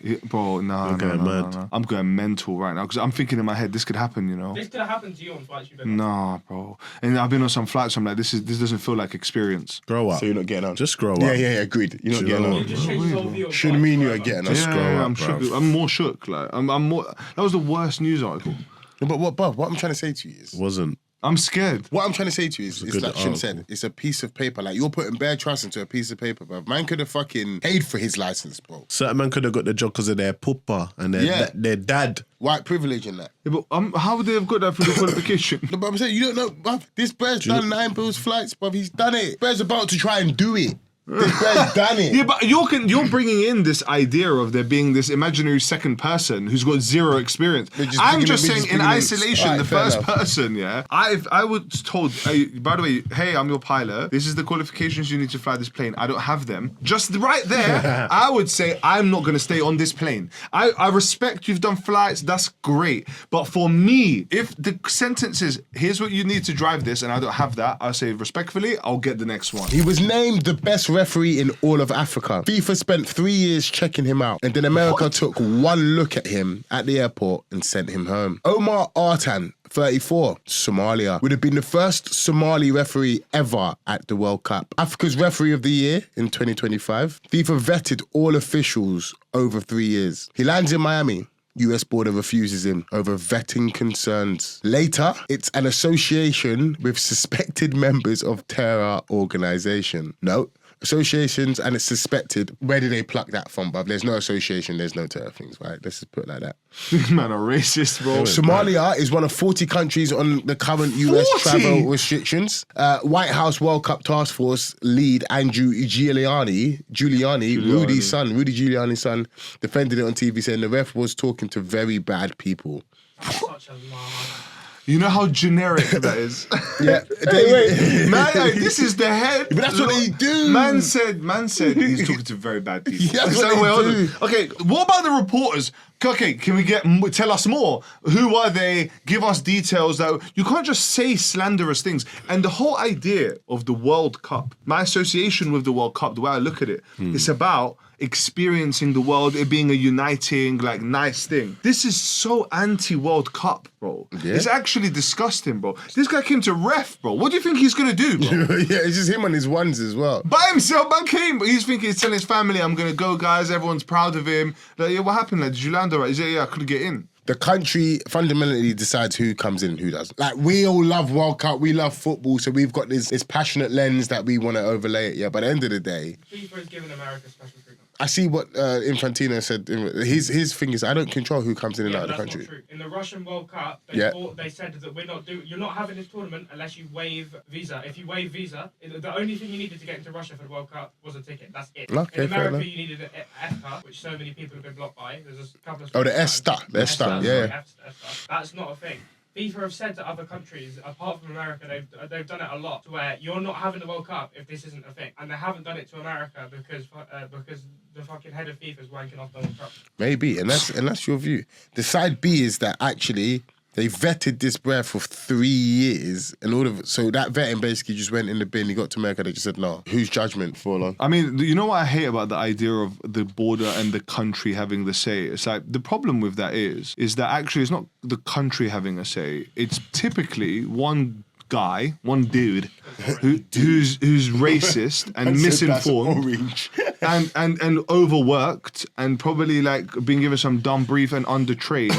Yeah, bro, no. going mad. I'm going mental right now because I'm thinking in my head this could happen, you know. This could have happened to you on flights you've been on. Nah, bro. And I've been on some flights. I'm like, this doesn't feel like experience. grow up. So you're not getting on. Just grow up. Yeah, agreed. You're not Do you getting know on. It just changes the whole view of Should flights mean you are forever. getting on. Just grow up, I'm shook. bruv. I'm more shook. Like I'm more. That was the worst news article. No, but what I'm trying to say to you is, Wasn't. I'm scared. what I'm trying to say to you is, it's good like Shin article. said, it's a piece of paper. Like you're putting bare trust into a piece of paper, bro. Man could have fucking paid for his license, bro. Certain man could have got the job because of their papa and their dad. White privilege and that. Yeah, but how would they have got that through the qualification? No, but I'm saying, you don't know, bruv. This bird's you done 9 bills flights, bruv. He's done it. Bird's about to try and do it. This bird's done it. Yeah, but you're bringing in this idea of there being this imaginary second person who's got 0 experience. We're just I'm bringing just in- we're saying just in bringing in- isolation, Alright, the fair first enough. person, yeah. I was told, by the way, hey, I'm your pilot. This is the qualifications you need to fly this plane. I don't have them. Just right there, I would say I'm not going to stay on this plane. I respect you've done flights. That's great. But for me, if the sentence is, here's what you need to drive this, and I don't have that, I say respectfully, I'll get the next one. He was named the best referee in all of Africa. FIFA spent 3 years checking him out, and then America took one look at him at the airport and sent him home. Omar Artan, 34, Somalia, would have been the first Somali referee ever at the World Cup. Africa's Referee of the Year in 2025. FIFA vetted all officials over 3 years. He lands in Miami. US border refuses him over vetting concerns. Later, it's an association with suspected members of terror organization. No. Associations and it's suspected. Where did they pluck that from, bruv? There's no association, there's no terror things, right? Let's just put it like that. Man, are racist, bro. Somalia is one of 40 countries on the current US 40? travel restrictions. White House World Cup Task Force lead Andrew Giuliani, Rudy Giuliani's son, defended it on TV saying the ref was talking to very bad people. Such a lie. You know how generic that is. Yeah, Man, like, this is the head. But that's what they do. Man said he's talking to very bad people. Yeah, that's what So, they hold do. on. Okay, what about the reporters? Okay, can we tell us more? Who are they? Give us details. That you can't just say slanderous things. And the whole idea of the World Cup, my association with the World Cup, the way I look at it, it's about experiencing the world, it being a uniting, like, nice thing. This is so anti-World Cup, bro. Yeah. It's actually disgusting, bro. This guy came to ref, bro. What do you think he's gonna do, bro? Yeah, it's just him on his ones as well. By himself, man came. He's thinking, he's telling his family, I'm gonna go, guys. Everyone's proud of him. Like, yeah, what happened? Like, did you land all right? He said, yeah, I couldn't get in. The country fundamentally decides who comes in and who doesn't. Like, we all love World Cup, we love football, so we've got this passionate lens that we want to overlay it. Yeah, but at the end of the day, FIFA has given America special treatment. I see what Infantino said. His thing is, I don't control who comes in and Yeah, out of but the that's country. not true. In the Russian World Cup, they said that you're not having this tournament unless you waive visa. If you waive visa, the only thing you needed to get into Russia for the World Cup was a ticket. That's it. Okay, in fair America, enough. you needed an F card, which so many people have been blocked by. There's a couple of. Oh, the ESTA, the ESTA, sorry, yeah. ESTA. That's not a thing. FIFA have said to other countries, apart from America, they've done it a lot, to where you're not having the World Cup if this isn't a thing. And they haven't done it to America because the fucking head of FIFA is wanking off Donald Trump. Maybe, and that's your view. The side B is that actually they vetted this bruh for 3 years, and all of it. So that vetting basically just went in the bin. He got to America, they just said no. Whose judgment fall on? I mean, you know what I hate about the idea of the border and the country having the say? It's like, the problem with that is that actually it's not the country having a say. It's typically one dude who's racist and misinformed and overworked and probably like being given some dumb brief and undertrained,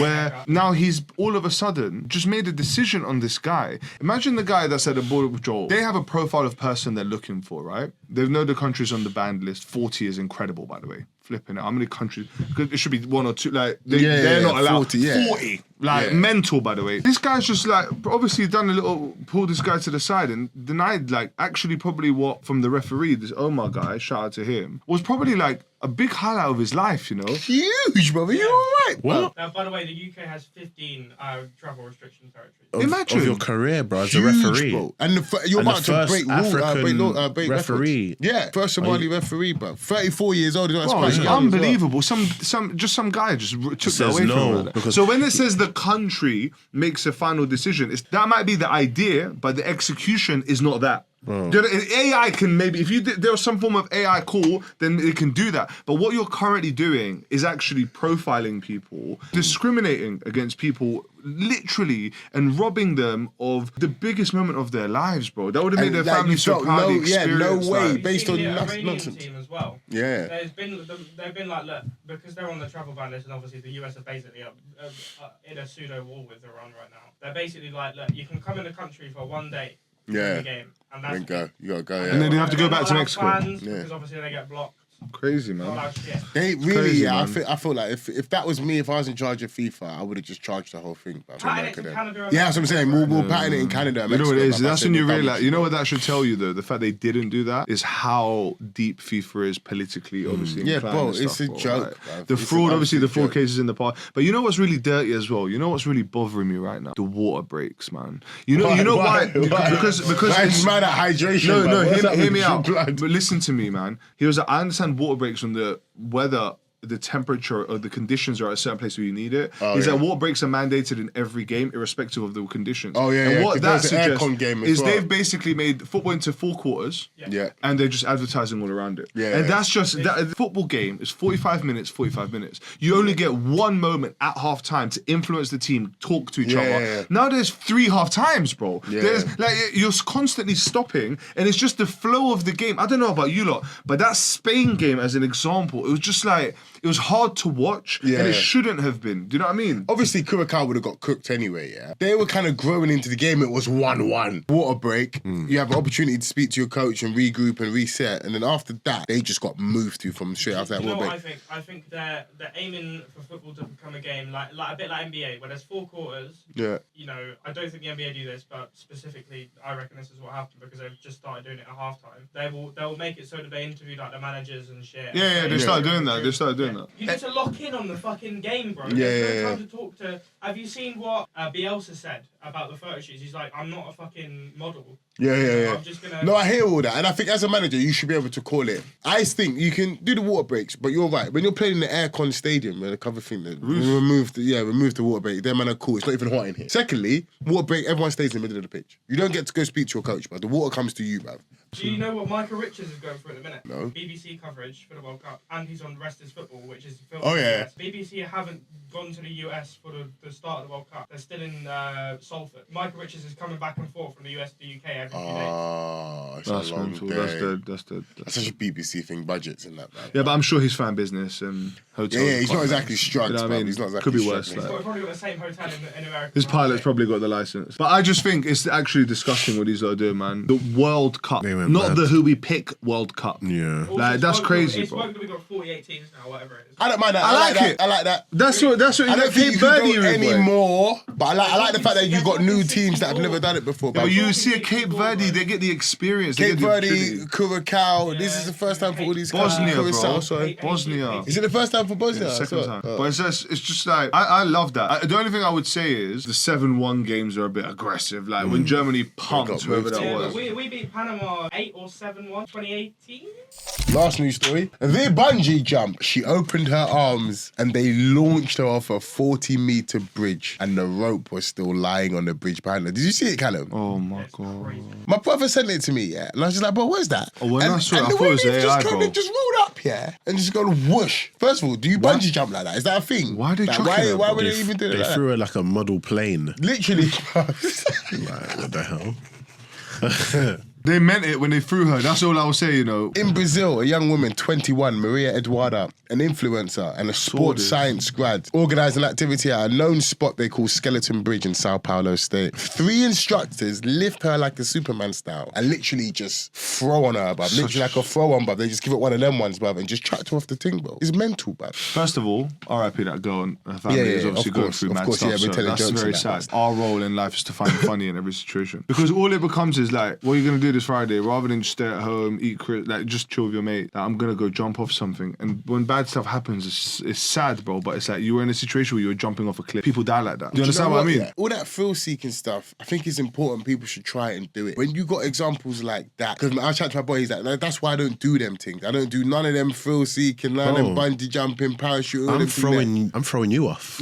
where now he's all of a sudden just made a decision on this guy. Imagine the guy that's at the border patrol. They have a profile of person they're looking for, right? They know the countries on the banned list. 40 is incredible, by the way. Flipping it. How many countries? Because it should be 1 or 2. Like they're not allowed. 40, yeah. 40. Like mental, by the way. This guy's just like obviously pulled this guy to the side and denied like actually probably what from the referee, this Omar guy, shout out to him, was probably like a big highlight of his life, you know? Huge, brother. You're all right. What? By the way, the UK has 15 travel restriction territories. Imagine of your career, bro, as a Huge, referee. bro. And you're And about the to first break African referee. records. Yeah, first Somali referee, bro. 34 years old. That's oh, quite it's young as well. unbelievable. Some guy just took that Says away no, from him. because- So when it says the country makes a final decision, that might be the idea, but the execution is not that. Bro. Do you know, AI can maybe, if there was some form of AI call, then it can do that. But what you're currently doing is actually profiling people, discriminating against people, literally, and robbing them of the biggest moment of their lives, bro. That would have made their family so proud. no way. You've Based seen on the Iranian nonsense. team as well. Yeah. They've been like, look, because they're on the travel ban list, and obviously the US are basically in a pseudo war with Iran right now. They're basically like, look, you can come in the country for 1 day. Yeah. The game, and that's Then go. You gotta go. And then Yeah. they have to go they're back not to allowed Mexico. Fans Yeah. Because obviously they get blocked. Crazy, Not man. allowed shit. They really, crazy, yeah. man. I feel like if that was me, if I was in charge of FIFA, I would have just charged the whole thing. Patent it to Canada. Yeah, that's what I'm saying. We'll patent it in Canada. You know what it is? Mexico, That's but when you that's realize. You know what that should tell you, though? The fact they didn't do that is how deep FIFA is politically, obviously. Yeah, inclined bro, and it's stuff, a bro. joke, Like, bruv. the It's fraud, an obviously, the absolute fraud joke. cases in the past. But you know what's really dirty as well? You know what's really bothering me right now? The water breaks, man. You know why? Because Why is mad at hydration. no, man? What's up hear with me your out. blood? But listen to me, man. I understand water breaks from the weather the temperature or the conditions are at a certain place where you need it. Oh, Is yeah. that water breaks are mandated in every game, irrespective of the conditions. Oh, yeah, And yeah, what 'cause that there's an suggests aircon game as is well. they've basically made football into 4 quarters. Yeah. And they're just advertising all around it. Yeah, and yeah. that's just that. The football game is 45 minutes, 45 minutes. You only get one moment at half time to influence the team, talk to each Yeah, other. yeah, yeah. Now there's 3 half times, bro. Yeah. There's like you're constantly stopping, and it's just the flow of the game. I don't know about you lot, but that Spain game, as an example, it was just like it was hard to watch, Yeah, and it yeah. shouldn't have been. Do you know what I mean? Obviously, Curacao would have got cooked anyway, yeah? They were kind of growing into the game. It was 1-1. Water break. You have an opportunity to speak to your coach and regroup and reset. And then after that, they just got moved to from straight after that You know water what break. I think they're aiming for football to become a game like a bit like NBA, where there's 4 quarters. Yeah. You know, I don't think the NBA do this, but specifically, I reckon this is what happened because they've just started doing it at halftime. They'll make it so that they interview like the managers and shit. Yeah, they started doing that. They started doing that. You need to lock in on the fucking game, bro. Yeah, There's yeah, no time to talk to. Have you seen what Bielsa said about the photo shoots? He's like, I'm not a fucking model. Yeah, yeah, yeah. I'm just gonna. No, I hear all that. And I think as a manager, you should be able to call it. I think you can do the water breaks, but you're right. When you're playing in the aircon stadium, where the cover thing, remove the water break. Them man are cool. It's not even hot in here. Secondly, water break, everyone stays in the middle of the pitch. You don't get to go speak to your coach, but the water comes to you, bruv. Do you know what Michael Richards is going through at the minute? No. BBC coverage for the World Cup, and he's on Rest is Football, which is filmed Oh, in the yeah. US. BBC haven't gone to the US for the start of the World Cup. They're still in Salford. Michael Richards is coming back and forth from the US to the UK every few days. Oh, it's That's a long mental. day. That's the. That's such a BBC thing, budgets and that, man. Yeah, but I'm sure his fan business and hotels. Yeah, he's quite not exactly nice. struck, You know what I bruv. mean? He's not exactly Could be worse. struck, Like. He's probably got the same hotel in America. His pilot's probably got the license. But I just think it's actually disgusting what these lot are doing, man. The World Cup, They went not mad. the who we pick World Cup. Yeah. Also, Like, it's that's woke crazy, It's bro. woke that we got 48 teams now, whatever it is. I don't mind that. I like that. it. I like that. That's what. I don't think Cape you can Verde go with, boy. anymore, but I like the fact that you got new teams that have never done it before. Yeah, but bruv. you see a Cape Verde, they get the experience. They Cape get the Verde, opportunity. Curacao. This is the first time for all these Bosnia, countries. bro. Sorry. Bosnia. Is it the first time for Bosnia? Second time. But it's just like, I love that. The only thing I would say is the 7-1 games are a bit aggressive. Like when Germany pumped got whoever moved. that Yeah, was. but we beat Panama 8 or 7-1, 2018. Last news story. The bungee jump. She opened her arms and they launched her off a 40-meter bridge and the rope was still lying on the bridge behind her. Did you see it, Callum? Oh my god. My brother sent it to me, yeah. And I was just like, bro, where's that? Oh, when I saw it, I the thought it was wave AI, just kind bro. of just rolled up, yeah, and just gone whoosh. First of all, do you bungee jump like that? Is that a thing? Why are they like, chucking why, it, why bro? would they even do it They like that? threw her like a model plane. Literally. Like, what the hell? They meant it when they threw her. That's all I'll say, you know. In Brazil, a young woman, 21, Maria Eduarda, an influencer and a sports this. science grad, organised an activity at a known spot they call Skeleton Bridge in Sao Paulo State. 3 instructors lift her like a Superman style and literally just throw on her, bruv. Literally like a throw on, bruv. They just give it one of them ones, bruv, and just chucked her off the thing, bro. It's mental, bruv. First of all, RIP that girl and her family Yeah, is yeah, obviously of going course, through of mad course, stuff. yeah, we're So telling that's jokes very and that, sad. Our role in life is to find funny in every situation. Because all it becomes is like, what are you going to do this Friday? Rather than just stay at home, eat, like just chill with your mate. Like, I'm going to go jump off something. And when bad stuff happens, it's sad, bro. But it's like you were in a situation where you were jumping off a cliff. People die like that. Do you understand what I mean? Yeah, all that thrill-seeking stuff, I think it's important people should try it and do it. When you got examples like that, because I chat to my boy, he's like, that's why I don't do them things. I don't do none of them thrill-seeking, none of them bungee jumping, parachute, all them things I'm throwing you off.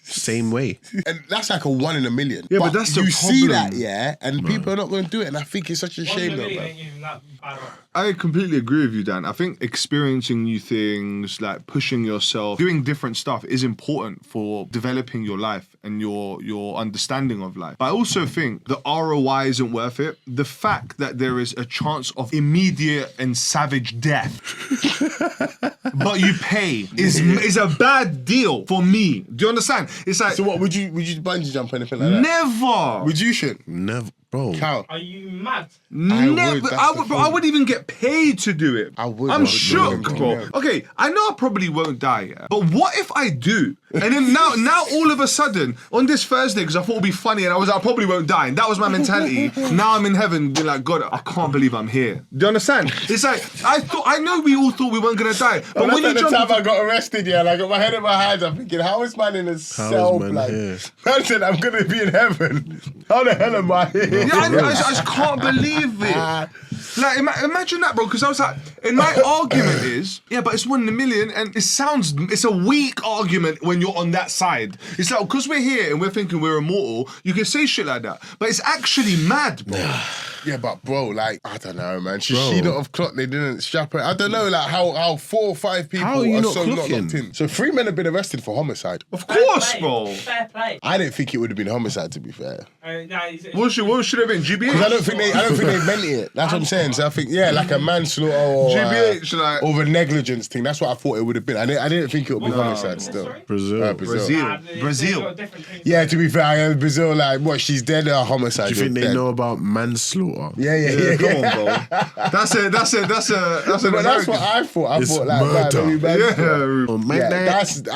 Same way. And that's like a 1 in a million. Yeah, but that's the you see problem. that, yeah, and people are not going to do it, and I think it's such a 1 in shame, a though, million man. ain't even that bad off. I completely agree with you, Dan. I think experiencing new things, like pushing yourself, doing different stuff is important for developing your life and your understanding of life. But I also think the ROI isn't worth it. The fact that there is a chance of immediate and savage death, but you pay is a bad deal for me. Do you understand? It's like So what, would you bungee jump or anything like that? never. Would you should? Never, bro. Cow. Are you mad? Never. would, that's I the would, bro, I thing. wouldn't even get paid to do it. I would, I'm I would shook, do it, bro. yeah. Okay, I know I probably won't die, yeah. But what if I do? And then now all of a sudden, on this Thursday, because I thought it'd be funny, and I probably won't die, and that was my mentality. Now I'm in heaven, being like, God, I can't believe I'm here. Do you understand? It's like I know we all thought we weren't gonna die, but That's when you like the jump. time I got arrested, yeah, like I got my head in my hands, I'm thinking, how is man in a cell, man like, here? man said, I'm gonna be in heaven. How the hell am I here? Yeah, I just can't believe it. Like, imagine that, bro. Because I was like, and my argument is, but it's 1 in a million, and it's a weak argument when you're on that side. It's like, because we're here and we're thinking we're immortal, you can say shit like that, but it's actually mad, bro. Yeah, but bro, like, I don't know, man. Should she not have clocked? They didn't strap her. I don't know, like, how 4 or 5 people How are you not so not clocking? locked in. So 3 men have been arrested for homicide. Of course, bro. Fair play. I didn't think it would have been homicide, to be fair. What should have been? GBH? Because I don't think they meant it. That's what I'm saying. So I think, like a manslaughter or GBH, like... or a negligence thing. That's what I thought it would have been. I didn't think it would be homicide still. Sorry? Brazil. Brazil. Yeah, to be fair, I heard Brazil, like, what, she's dead or homicide? Do you think they know about manslaughter? Yeah. Come on, bro. That's an But that's what I thought. It's thought, like, murder. maybe manslaughter. Oh, my Yeah, dad.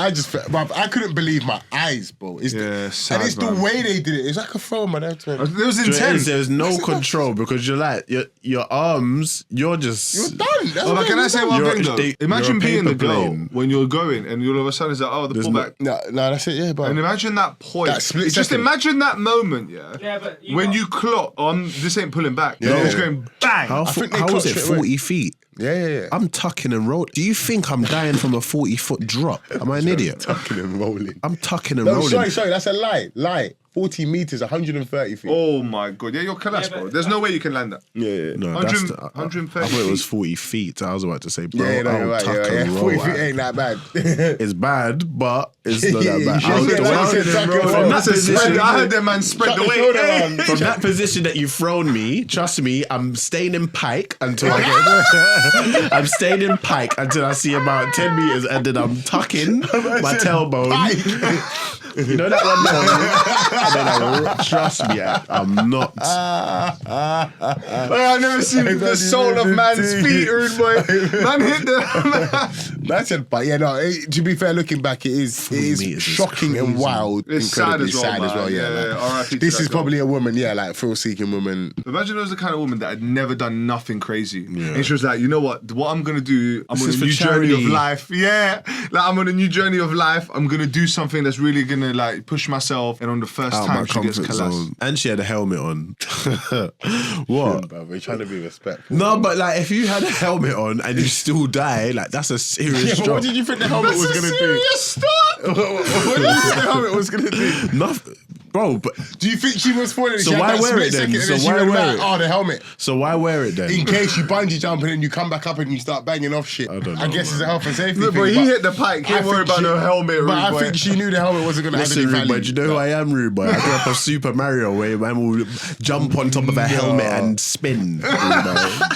I couldn't believe my eyes, bro. It's sad, and it's the man. way they did it. It's like a throw, man. It was Do you know what it is? intense. There's no control because you're like your arms. You're just. You're done. That's Oh, but can I say one You're- thing though? they- Imagine you're a being the paper girl plane. when you're going and all of a sudden it's like, oh, the There's pullback. No, that's it. Yeah, but And imagine that point. That split Just second. imagine that moment, Yeah, but when you clock on, this ain't pulling back. Yeah. It's going bang. How think they how clocked is it straight away. 40 feet? yeah. I'm tucking and rolling. Do you think I'm dying from a 40-foot drop? Am I an idiot? Tucking and rolling. I'm tucking and No, rolling. sorry, that's a lie. 40 meters, 130 feet. Oh my god. Yeah, you're class, Yeah, bro. but- There's no way you can land that. Yeah. No, 100 that's 130 I thought it was feet. 40 feet. I was about to say, bro, Yeah, no, I'll you're right. tuck Yeah, and roll. 40 feet ain't that bad. It's bad, but it's not that bad. Yeah, I was yeah, the like one- you said, tuck and roll. from that That's a spread. position, I heard that man spread Tuck the the weight. shoulder Hey. around. from that position that you've thrown me, trust me, I'm staying in pike until I get. I'm staying in pike until I see about 10 meters, and then I'm tucking my tailbone. You know that one there? And then trust me, I'm not. I've never seen the sole of man's feet, rude boy. Man hit the. That's it, but yeah, no. To be fair, looking back, it is meters is shocking and crazy. wild, It's sad incredibly as well, sad as man. well. Yeah, like, RIP to this that is girl. probably a woman, like thrill-seeking woman. Imagine it was the kind of woman that had never done nothing crazy. And she was like, you know what I'm going to do, I'm on is a for new journey of charity. life. Yeah. Like, I'm on a new journey of life. I'm going to do something that's really going to, like, push myself. And on the first Out time, my she gets comfort collapsed. zone, and she had a helmet on. What? Bro, we're trying to be respectful. No, but like if you had a helmet on and you still die, like that's a serious Yeah, but drop. what did you think the helmet was going to do? Stop! What did you think the helmet was going to do? Nothing, bro. But Do you think she was falling? So She had why that wear split it then? second and So she why went wear back, it? Oh, the helmet. so why wear it then? In case you bungee jump and then you come back up and you start banging off shit. I don't know, guess it's a health and safety Look, thing. bro, he but hit the pike. He I ain't worried think about no helmet, rude But I boy. think she knew the helmet wasn't going to add Listen, any rude value. boy, do you know who I am, rude boy? I grew up on Super Mario where man will jump on top of a helmet and spin. Rude boy.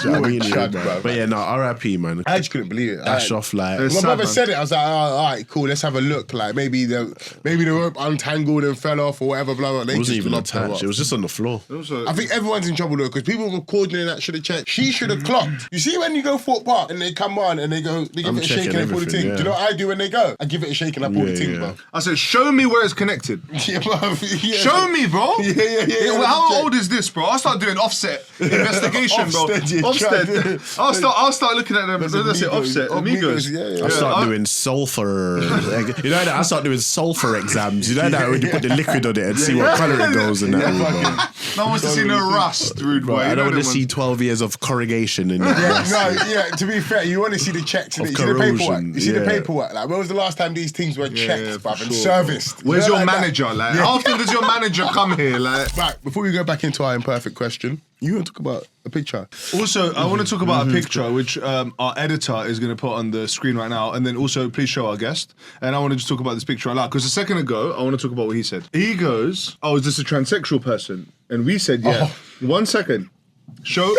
Do you know what I mean, Chad, rude boy? bro. But yeah, no, R.I.P. man. I just couldn't believe it. Dash off like. It's My sad, brother man. said it. I was like, oh, all right, cool. Let's have a look. Like maybe the rope untangled and fell off or whatever. Blah blah. They It wasn't just even locked her attached. up. It was just on the floor. Also, I think everyone's in trouble though because people recording and that should have checked. She should have clocked. You see when you go Fort Park and they come on and they give I'm it a shake checking and they pull the everything, thing. yeah. Do you know what I do when they go? I give it a shake and I pull the Yeah, thing, yeah. bro. I said, show me where it's connected. Yeah, bruv. Yeah. Show me, bro. Yeah. Well, how old is this, bro? I'll start doing offset investigation, bro. Offset, yeah, Offset. I'll start looking at them. Let's say offset. Amigos. Yeah. I start I'll- doing sulfur. You know that? I start doing sulfur exams. You know that when you put the liquid on it and see what colour it goes and that. rude boy. No one wants to see no rust, rude boy. Right, I You know don't want to them see ones. 12 years of corrugation in that. To be fair, you want to see the checks and Of you see the paperwork. corrosion, You see the yeah. paperwork. Like, when was the last time these things were checked, yeah, bruv, for and sure, serviced? Where's You know, your like that? manager? Like, how often does your manager come here? Like, Right, before we go back into our imperfect question, you want to talk about a picture? also, I want to talk about a picture which our editor is going to put on the screen right now, and then also please show our guest. And I want to just talk about this picture out loud because a second ago I want to talk about what he said. He goes, "Oh, is this a transsexual person?" And we said, "Yeah." 1 second. Show.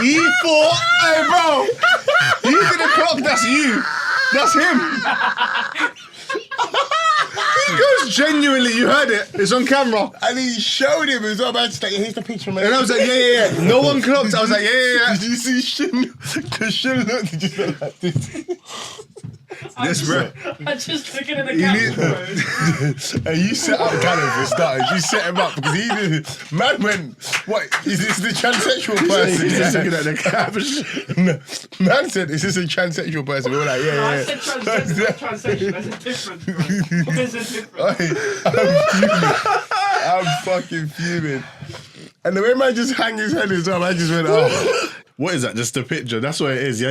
He thought, "Hey, bro, he's gonna clock. That's you. That's him." He goes, "Genuinely, you heard it. It's on camera." And he showed him as well, man. Just like, here's the picture, man. And I was like, yeah. No one clocked. I was like, yeah. Did you see Shin? Because Shin looked just like this. This, bro. I'm just looking at the camera, bro. And you set up Callum for starters. You set him up because he did. Man went, what? Is this the transsexual person? He's just looking at the caption. Man said, is this a transsexual person? We were like, yeah, I yeah. said transsexual. There's a difference, bro. There's a difference. I'm fuming. I'm fucking fuming. And the way man just hang his head as well, I just went, oh. What is that? Just a picture? That's what it is, yeah?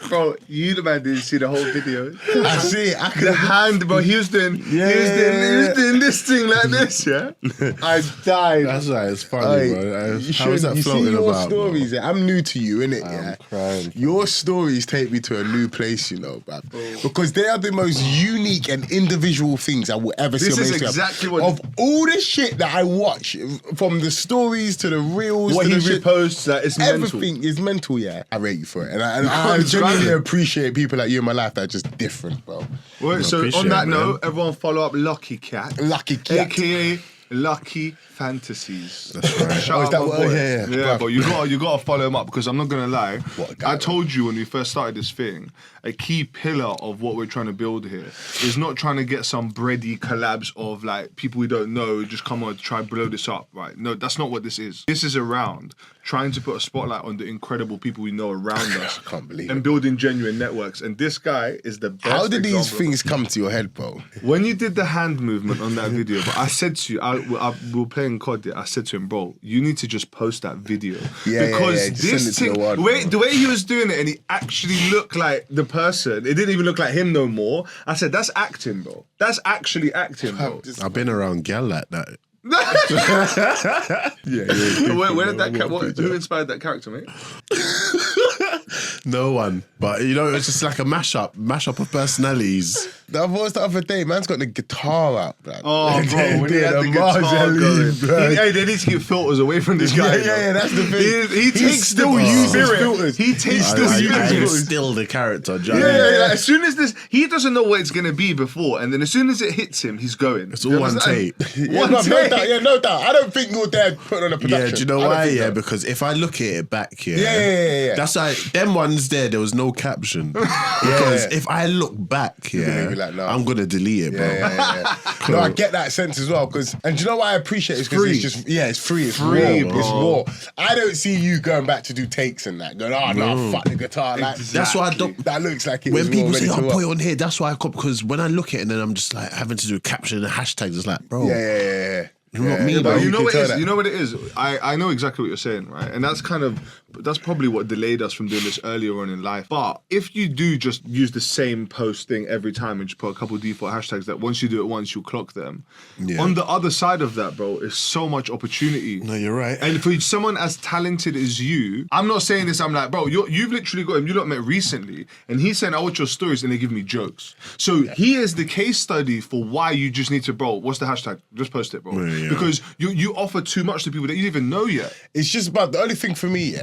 Bro, you the man didn't see the whole video. I see it. I The could hand, bro, he was doing he was doing this thing like this, yeah? I died. That's right, it's funny, bro. How is that you floating see your about? stories, yeah? I'm new to you, innit? Yeah. crying. Your stories take me to a new place, you know, bruv. Because they are the most unique and individual things I will ever see This on is Instagram. exactly what Of all the shit that I watch, from the stories to the reels what to he the shit, reposts, like, it's mental. everything is mental, yeah. I rate you for it. And I can't describe genuinely it. appreciate people like you in my life that are just different, bro. Well, so appreciate on that it, man. note, everyone follow up Lucky Cat. Lucky Cat. AKA Lucky Fantasies. That's right. Shout Oh, is out that my what- boy. yeah, bruv. but you gotta follow him up because I'm not gonna lie. What a guy, I told you when we first started this thing, a key pillar of what we're trying to build here is not trying to get some bready collabs of like people we don't know just come on to try and blow this up, right? No, that's not what this is. This is around trying to put a spotlight on the incredible people we know around us I can't believe and it. building genuine networks. And this guy is the best. How did these example of things come to your head, bro? when you did the hand movement on that video, but I said to you, we were playing COD. I said to him, bro, you need to just post that video because just send it this to thing, the world, the way he was doing it, and he actually looked like the person. It didn't even look like him no more. I said, that's acting, bro. That's actually acting, bro. I've been around gal like that. Where did that? Who inspired that character, mate? No one. But, you know, it's just like a mashup of personalities. I watched the other day, man's got the guitar out, bruv. Oh, bro, when he had Yeah, the guitar Marjorie, going. bruv. Hey, they need to keep filters away from this guy. Yeah, that's the thing. He takes still the uses spirit. filters. He takes still the uses I spirit. filters. instill the character. Yeah, like, as soon as this, he doesn't know what it's gonna be before, and then as soon as it hits him, he's going. It's all one tape. Yeah, One no take. doubt, yeah, no doubt. I don't think you're there putting on a production. Yeah, do you know I don't why? think Yeah, so. because if I look at it back here, Yeah. that's like them ones there was no caption. Because if I look back, gonna be like, no. I'm gonna delete it, bro. Yeah. No, I get that sense as well. And do you know why I appreciate it? Because free. it's just, it's free. It's Free, raw. bro. It's raw. I don't see you going back to do takes and that. Going, oh, no, fuck the guitar. Like, That's why I don't. that looks like it When was people raw, say, ready to "Oh, put it rock. on here," that's why I come, because when I look at it and then I'm just like having to do caption and hashtags. It's like, bro, Yeah. You know what I mean, Yeah, bro? But you know can what it tell is? that. You know what it is? I know exactly what you're saying, right? And that's probably what delayed us from doing this earlier on in life. But if you do just use the same post thing every time and just put a couple of default hashtags that once you do it once, you'll clock them. Yeah. On the other side of that, bro, is so much opportunity. No, you're right. And for someone as talented as you, I'm not saying this, I'm like, bro, you've literally got him, you lot met recently, and he's saying, I watch your stories and they give me jokes. So he is the case study for why you just need to, bro, what's the hashtag? Just post it, bro. Yeah. Because you offer too much to people that you don't even know yet. It's just about the only thing for me,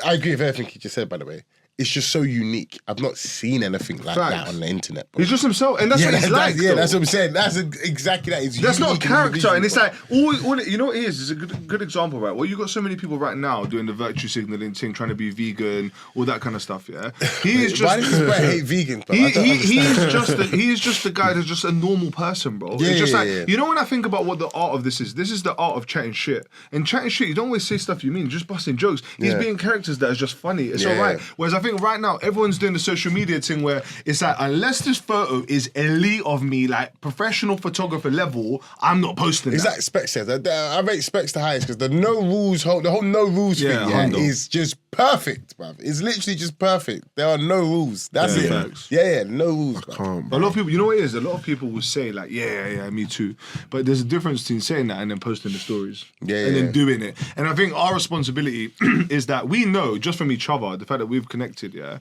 I agree with everything you just said, by the way. It's just so unique. I've not seen anything like that Facts. on the internet. Bro. He's just himself, and that's what he's like. yeah, though. that's what I'm saying. That's exactly that. It's That's not unique and character, and it's individual, like all you know what it is. It's a good example, right? Well, you got so many people right now doing the virtue signaling thing, trying to be vegan, all that kind of stuff. Yeah, he is bro. Why just. does this guy hate vegans, bro? I don't understand. He is just the guy that's just a normal person, bro. Yeah, it's just yeah, like yeah. you know when I think about what the art of this is the art of chatting shit. And chatting shit, you don't always say stuff you mean, just busting jokes. He's Yeah. being characters that is just funny. It's Yeah, alright. yeah. Whereas I think right now everyone's doing the social media thing where it's like unless this photo is elite of me, like professional photographer level, I'm not posting It's that. like Specs says. I rate Specs the highest because the whole no rules Yeah, thing hundo. is just perfect, bruv. It's literally just perfect. There are no rules. That's Yeah, it. facts. Yeah, no rules, bruv. Can't, A lot of people, you know what it is? A lot of people will say like, yeah, me too. But there's a difference between saying that and then posting the stories. Yeah, And then yeah. doing it. And I think our responsibility is that we know, just from each other, the fact that we've connected,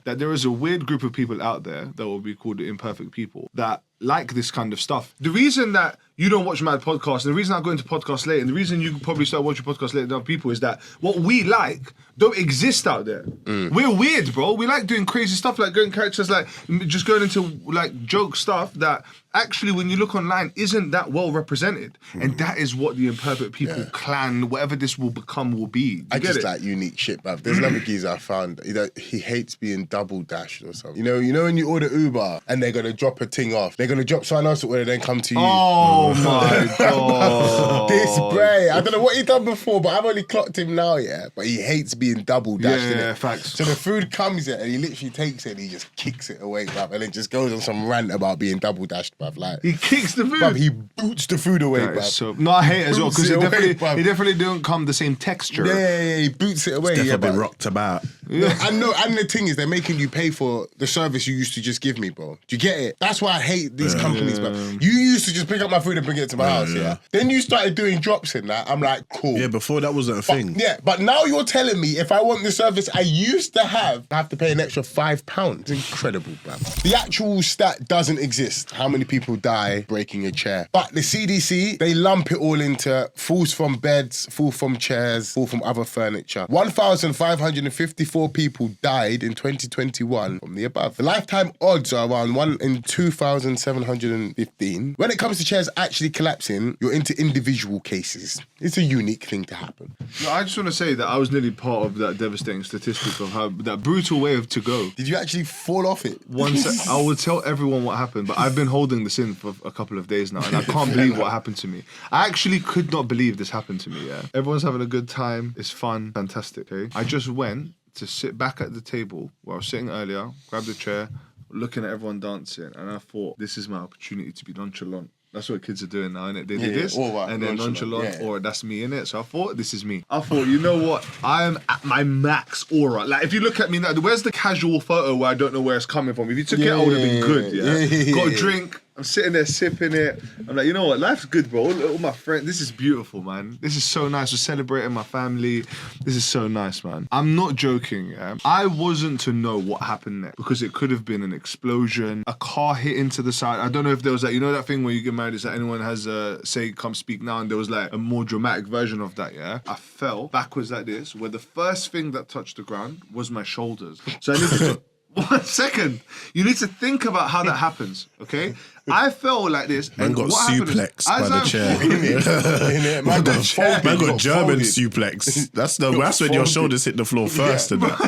that there is a weird group of people out there that will be called the Imperfect People that like this kind of stuff. The reason that you don't watch Mad Podcasts, and the reason I go into podcasts late, and the reason you probably start watching podcasts later than other people is that what we like don't exist out there. We're weird, bro. We like doing crazy stuff, like going characters, like just going into like joke stuff that actually, when you look online, isn't that well represented. And that is what the Imperfect People clan, whatever this will become, will be. You I get just it? like unique shit, bruv. There's another geezer I found. He hates being double dashed or something. You know when you order Uber and they're gonna drop a thing off, they're gonna drop someone else where they then come to you. Oh my god. This Bray, I don't know what he done before, but I've only clocked him now, yeah. But he hates being double dashed. Yeah, innit? facts. So the food comes in and he literally takes it and he just kicks it away, bruv, and then just goes on some rant about being double dashed, bruv. Like He kicks the food. bruv, he boots the food away, That is bruv. so, no, I hate it as well because Boots it it away, bruv. definitely don't come the same texture. Yeah, he boots it away. Definitely Yeah, been but rocked about. I know, and the thing is, they're making you pay for the service you used to just give me, bro. Do you get it? That's why I hate these companies, bro. You used to just pick up my food and bring it to my house, yeah? Then you started doing drops in that. I'm like, cool. Yeah, before that wasn't a thing. Yeah, but now you're telling me if I want the service I used to have, I have to pay an extra £5. It's incredible, bro. The actual stat doesn't exist. How many people die breaking a chair? But the CDC, they lump it all into falls from beds, fall from chairs, fall from other furniture. 1,554 people died in 2021 from the above. The lifetime odds are around 1 in 2,715. When it comes to chairs actually collapsing, you're into individual cases. It's a unique thing to happen. No, I just want to say that I was nearly part of that devastating statistic of how that brutal way to go. Did you actually fall off it? Once I will tell everyone what happened, but I've been holding this in for a couple of days now, and I can't believe what happened to me. I actually could not believe this happened to me. Yeah, everyone's having a good time. It's fun, fantastic. Okay, I just went to sit back at the table where I was sitting earlier, grabbed a chair, looking at everyone dancing, and I thought, this is my opportunity to be nonchalant. That's what kids are doing now, innit? They do this, all right, and then nonchalant, yeah. or that's me, innit? So I thought, this is me. I thought, you know what? I am at my max aura. Like, if you look at me now, where's the casual photo where I don't know where it's coming from? If you took it, I would have been good, yeah? Got a drink. I'm sitting there sipping it. I'm like, you know what? Life's good, bro. All my friends. This is beautiful, man. This is so nice. We're celebrating my family. This is so nice, man. I'm not joking, yeah? I wasn't to know what happened next because it could have been an explosion, a car hit into the side. I don't know if there was like, you know that thing where you get married is that anyone has say, come speak now, and there was like a more dramatic version of that, yeah? I fell backwards like this, where the first thing that touched the ground was my shoulders. So I needed to... 1 second. You need to think about how that happens, okay? I fell like this. Man and got what happened is, suplexed by the as chair. Man got folded. Man got German folded. suplex. That's when your folded. shoulders hit the floor first. And that.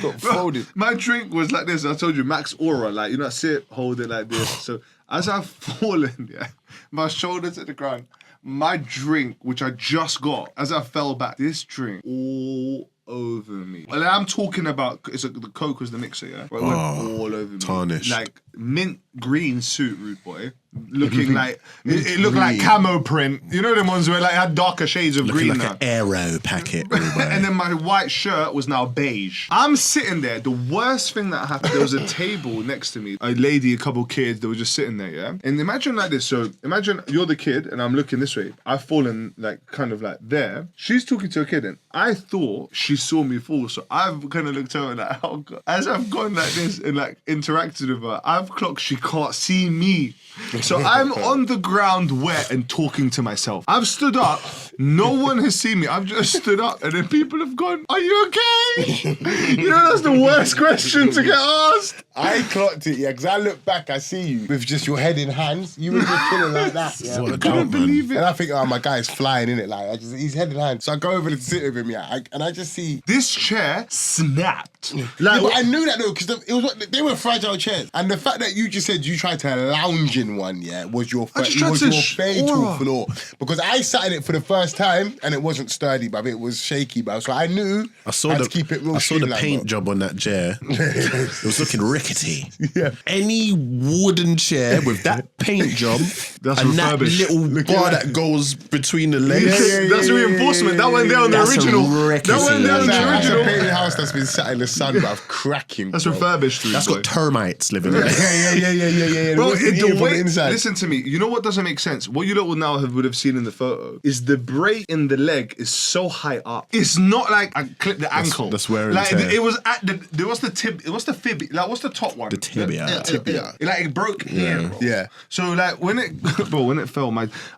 Got folded. My drink was like this. I told you, max aura. Like, you know, sit, hold it like this. So as I've fallen, yeah, my shoulders at the ground, my drink, which I just got, as I fell back, this drink all over me. Well, I'm talking about, the Coke was the mixer, yeah? Right, it went all over me. Tarnished. Like mint green suit, rude boy. Looking like, it looked like camo print. You know them ones where like it had darker shades of Looking green like now. an aero packet. And then my white shirt was now beige. I'm sitting there. The worst thing that happened, there was a table next to me. A lady, a couple kids, they were just sitting there, yeah? And imagine like this. So imagine you're the kid and I'm looking this way. I've fallen like kind of like there. She's talking to a kid and I thought she saw me fall. So I've kind of looked over like, oh God. As I've gone like this and like interacted with her, I've clocked she can't see me. So I'm on the ground wet and talking to myself. I've stood up. No one has seen me. I've just stood up and then people have gone, are you okay? You know, that's the worst question to get asked. I clocked it, yeah, because I look back, I see you with just your head in hands. You were just chilling like that, yeah. What a I couldn't count, man. believe it. And I think, oh, my guy's flying in it, like he's head in hand. So I go over to sit with him, yeah, and I just see. This chair snapped. Yeah, Like, but I knew that though, because they were fragile chairs, and the fact that you just said you tried to lounge in one, yeah, was your I just tried to fatal aura. flaw. Because I sat in it for the first time, and it wasn't sturdy, but it was shaky, but so I knew I saw had the to keep it real. I saw the streamlined, paint bro. job on that chair. It was looking rickety. Yeah. Any wooden chair with that paint job That's and that refurbished. little Look bar at that. that goes between the legs. That's reinforcement. That went there on the That's original. rickety. That went there on the That's a original. painted house that's been sat in the sun, bruv, cracking. That's bro. refurbished. That's boy. got termites living in it. Yeah. Bro, Wasn't the even from way, the inside. listen to me. You know what doesn't make sense? What you lot would now would have seen in the photo is the break in the leg is so high up. It's not like I clipped the ankle. that's wear and like tear. it was at the. There was the tib. What's the fib? Like what's the top one? The tibia. Tibia. Like it broke here. Bro. Yeah. So like when it, bro, when it fell,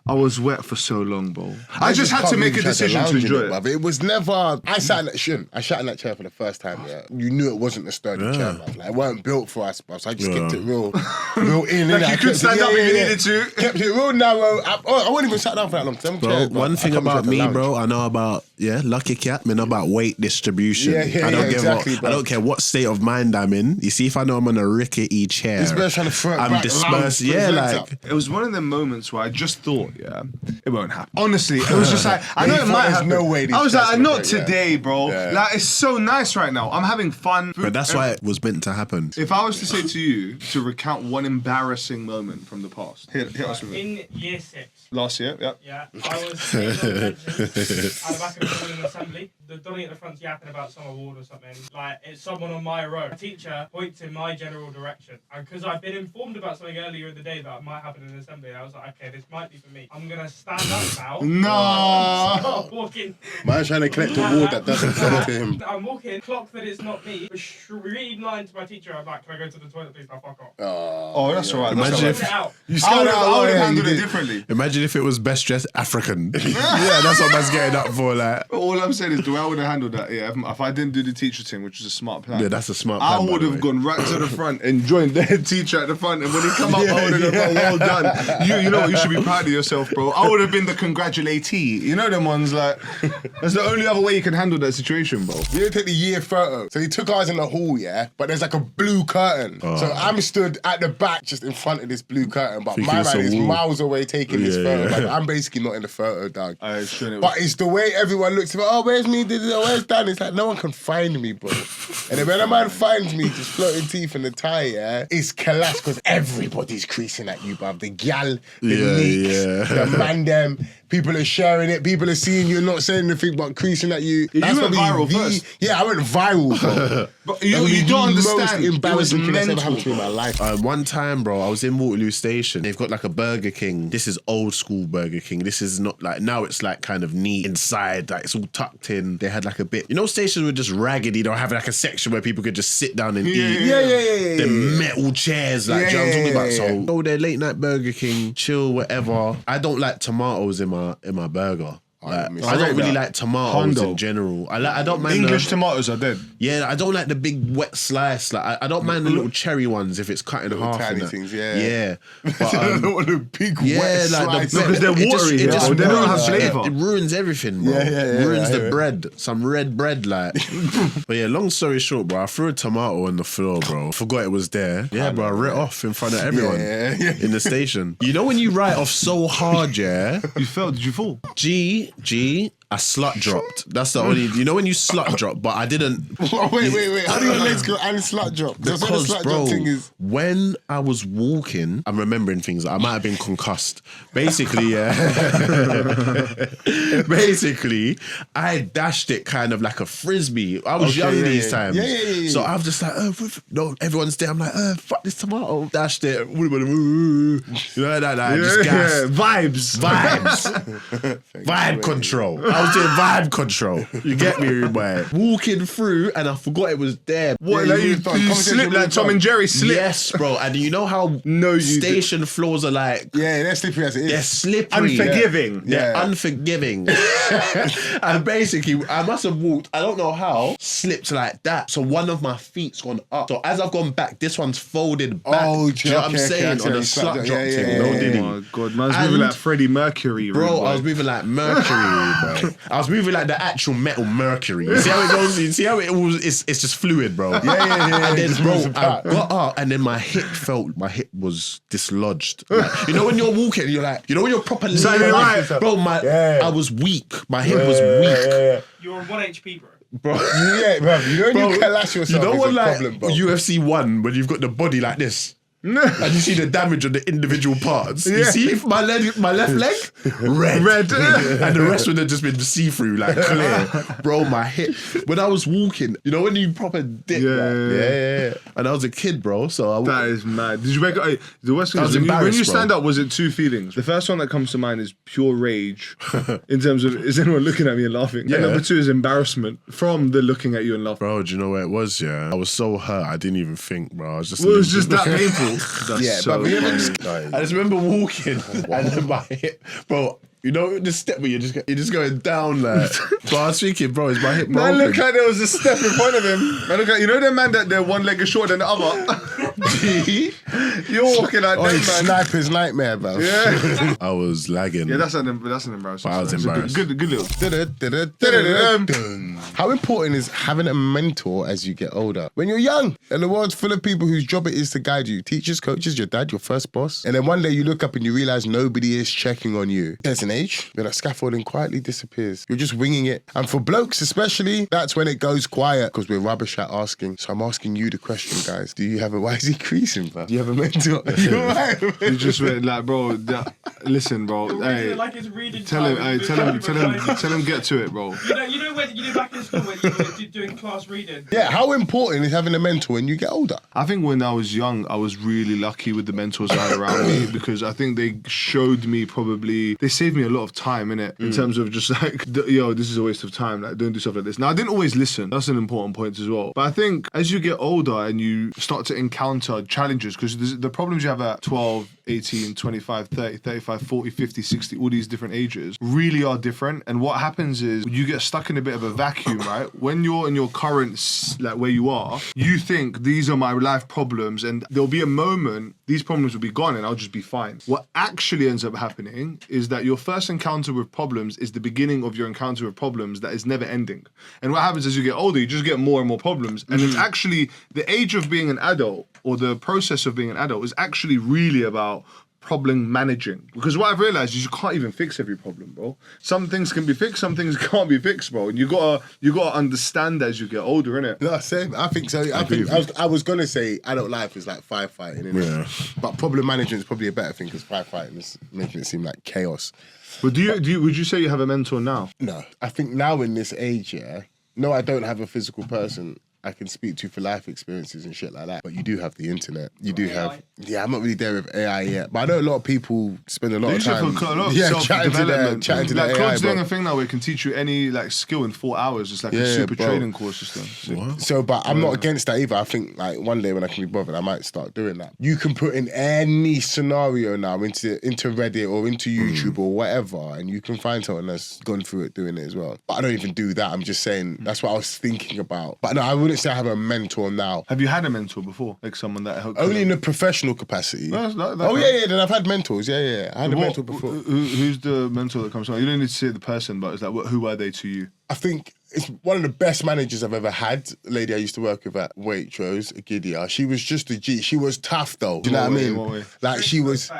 I was wet for so long, bro. I just had can't to make believe a you tried decision to lounge in enjoy it. bruv. It was never. I sat in that I sat in that chair for the first time. Yeah, you knew it wasn't a sturdy chair. Bruv. Like, it weren't built for us, bruv. So I just kept it real in. Like innit? I you could kept stand it, up if you yeah. needed to. Kept it real narrow. I wouldn't even sat down for that long. Them Bro, chairs, one bruv, thing I can't about believe me, I had to bro, lounge. I know about Yeah, lucky cat. Me know about weight distribution. Yeah, I don't give exactly, I bro. don't care what state of mind I'm in. You see, if I know I'm on a rickety chair, This man's trying to throw it I'm back dispersed. round, put his Yeah, legs like up. It was one of the moments where I just thought, it won't happen. Honestly, it was just like, I Yeah, know you it thought might there's happen. no way these I was guys like, gonna not break, yeah. today, bro. Yeah. Like, it's so nice right now. I'm having fun. but that's why it was meant to happen. If I was to say to you to recount one embarrassing moment from the past, hit us with it. In year 6, Last year, yeah. yeah, I was sitting on the benches at the back of the building assembly. The Donny at the front's yapping about some award or something. Like, it's someone on my row. A teacher points in my general direction. And because I've been informed about something earlier in the day that might happen in the assembly, I was like, okay, this might be for me. I'm going to stand up now. No. Start walking. Man's trying to collect a award that doesn't belong to him. I'm walking, clock that it's not me. Streamline to my teacher. I'm like, can I go to the toilet, please? Now fuck off. Oh, that's all right. Imagine That's all if- right. Get out. You I scanned would out. have Yeah, handled you it did. differently. Imagine if it was best dressed African. Yeah, that's what man's getting up for. Like, All I'm saying is the way I would have handled that, if I didn't do the teacher thing, which is a smart plan. yeah, that's a smart I plan. by would the have way. gone right to the front and joined the head teacher at the front, and when he come up, I would have gone, well done. You know what? You should be proud of yourself, bro. I would have been the congratulatee. You know them ones like. That's the only other way you can handle that situation, bro. We didn't take the year photo. So he took ours in the hall, yeah? But there's like a blue curtain. So I'm stood at the back just in front of this blue curtain. But Thinking my it's man a is wall. miles away taking this Yeah, photo. yeah. Like, I'm basically not in the photo, dog. I shouldn't. But it's the way everyone looks at me. Oh, where's me? Where's Dan? It's like no one can find me, bro. And then when a man finds me, just floating teeth in the tie, yeah, it's collapse because everybody's creasing at you, bruv. The gal, the Yeah, nicks, yeah. the man them. People are sharing it. People are seeing you, not saying anything, but creasing at you. Yeah, you went probably viral first. Yeah, I went viral, bro. But you, That would you be don't the understand. most It was embarrassing thing that's ever mental. happened to me in my life. One time, bro, I was in Waterloo Station. They've got like a Burger King. This is old school Burger King. This is not like, now it's like kind of neat inside, like it's all tucked in. They had like a bit, you know, stations were just raggedy. They'll have like a section where people could just sit down and eat. Yeah. The metal chairs, like, do you know what I'm talking about? Yeah. So go there, late night Burger King, chill, whatever. I don't like tomatoes in my burger. Like, miss I don't that. really like tomatoes Hondo. in general. I don't mind English the, tomatoes are dead. yeah, I don't like the big wet slice. Like I don't mind the little cherry ones if it's cut in half. tiny and that. things, yeah. Yeah. But, I don't want a big yeah, wet like slice. the because they're watery, It just bro. They don't have ruins- flavour. It ruins everything, bro. Yeah, ruins I the hear it. bread. Some red bread, like. But yeah, long story short, bro, I threw a tomato on the floor, bro. Forgot it was there. Yeah, bro, I writ off in front of everyone Yeah. in the station. You know when you write off so hard, yeah? You fell? Did you fall? G, I slut dropped. That's the only. You know when you slut drop, but I didn't. Oh, wait. How do your legs go and slut drop? That's what the Because, slut bro, drop thing is. when I was walking, I'm remembering things. I might have been concussed. Basically, yeah. Basically, I dashed it kind of like a frisbee. I was Okay, young yeah, these yeah. times. Yeah. So I'm just like, no, everyone's there. I'm like, fuck this tomato. Dashed it. You know that, like, just gassed. Vibes. Vibe control. I was doing vibe control. You get me, boy. Walking through, and I forgot it was there. What? Yeah, Like you you, moved on. you Conversation slipped like moved Tom on. and Jerry slip. Yes, bro. And you know how No, you station floors are like, Yeah, they're slippery as it is. they're slippery. Unforgiving. They're Yeah. unforgiving. And basically, I must have walked, I don't know how, slipped like that. So one of my feet's gone up. So as I've gone back, this one's folded back. Oh, do you know what I'm okay, saying? okay, On a okay. slut drop Yeah, thing. yeah, No yeah, diddy. Oh my god, man's And- moving like Freddie Mercury, Bro, rude I was boy. moving like Mercury, bro. I was moving like the actual metal Mercury. You see how it goes? You see how it all? It's just fluid, bro. Yeah. And then, Just bro, moves I apart. got up, and then my hip was dislodged. Like, you know when you're walking, you're like, you know when you're properly, Something right. bro. Yeah. I was weak. My hip was weak, Yeah. You're on 1 HP, bro. bro. Yeah, bro. You know when Bro, you clash yourself, you know it's when a like problem, bro. UFC 1 when you've got the body like this. And you see the damage on the individual parts. You see my left leg, red. And the rest would have just been see-through, like clear. Bro, my hip. When I was walking, you know when you proper dip, Yeah. And I was a kid, bro. So That is mad. Did you wake up? The worst thing I was is when you embarrassed, stand bro. up, was it two feelings? The first one that comes to mind is pure rage, in terms of is anyone looking at me and laughing? Yeah. And number two is embarrassment from the looking at you and laughing. Bro, do you know where it was? Yeah, I was so hurt. I didn't even think, bro. I was just. Well, it was just that painful. That's Yeah, so but we ever funny. I just remember walking and then my hip, bro. You know the step where you're just going down like. But I was thinking, bro, is my hip Man, broken? look like there was a step in front of him. Man, look like, you know the man that their one leg is shorter than the other. You're walking like Oh, that, it's man. sniper's nightmare, bro. Yeah. I was lagging. Yeah, that's an embarrassing. I was It's a embarrassed. Good little. How important is having a mentor as you get older? When you're young, and the world's full of people whose job it is to guide you. Teachers, coaches, your dad, your first boss. And then one day you look up and you realize nobody is checking on you. There's an age where that scaffolding quietly disappears. You're just winging it. And for blokes especially, that's when it goes quiet because we're rubbish at asking. So I'm asking you the question, guys. Do you have a... Why is he creasing, bro? Do you have a mentor? You all right? You just went like, bro. Listen, bro. Hey, Like it's reading tell him. time. Hey, tell him. Get to it, bro. You know when you know back in school when you were doing class reading. Yeah, how important is having a mentor when you get older? I think when I was young, I was really lucky with the mentors I had around me because I think they showed me they saved me a lot of time, innit? In terms of just like, yo, this is a waste of time. Like, don't do stuff like this. Now, I didn't always listen. That's an important point as well. But I think as you get older and you start to encounter challenges, because the problems you have at 12, 18, 25, 30, 35, 40, 50, 60, all these different ages really are different. And what happens is you get stuck in a bit of a vacuum, right? When you're in your current, like where you are, you think these are my life problems and there'll be a moment these problems will be gone and I'll just be fine. What actually ends up happening is that your first encounter with problems is the beginning of your encounter with problems that is never ending. And what happens as you get older, you just get more and more problems. And it's actually the age of being an adult or the process of being an adult is actually really about problem managing. Because what I've realized is you can't even fix every problem, bro. Some things can be fixed, some things can't be fixed, bro. And you gotta understand that as you get older, innit? No, same. I think so. I was gonna say adult life is like firefighting, innit? Yeah. But problem management is probably a better thing because firefighting is making it seem like chaos. But would you say you have a mentor now? No, I think now in this age, yeah. No, I don't have a physical person I can speak to for life experiences and shit like that. But you do have the internet. You do have... Yeah, I'm not really there with AI yet. But I know a lot of people spend a lot of time... chatting to the AI. Claude's doing a thing now where it can teach you any like skill in 4 hours. It's like a super training course system. So, but I'm not against that either. I think like one day when I can be bothered, I might start doing that. You can put in any scenario now into Reddit or into YouTube or whatever, and you can find someone that's gone through it doing it as well. But I don't even do that. I'm just saying that's what I was thinking about. But no, I wouldn't say I have a mentor now. Have you had a mentor before? Like someone that helped? Only in a professional capacity. Yeah. Then I've had mentors. Yeah. I had a mentor before. Who's the mentor that comes on? You don't need to say the person, but it's like, who are they to you? I think it's one of the best managers I've ever had. A lady I used to work with at Waitrose, Gideon. She was just a G. She was tough though. Do you know what I mean? What way? Like she was...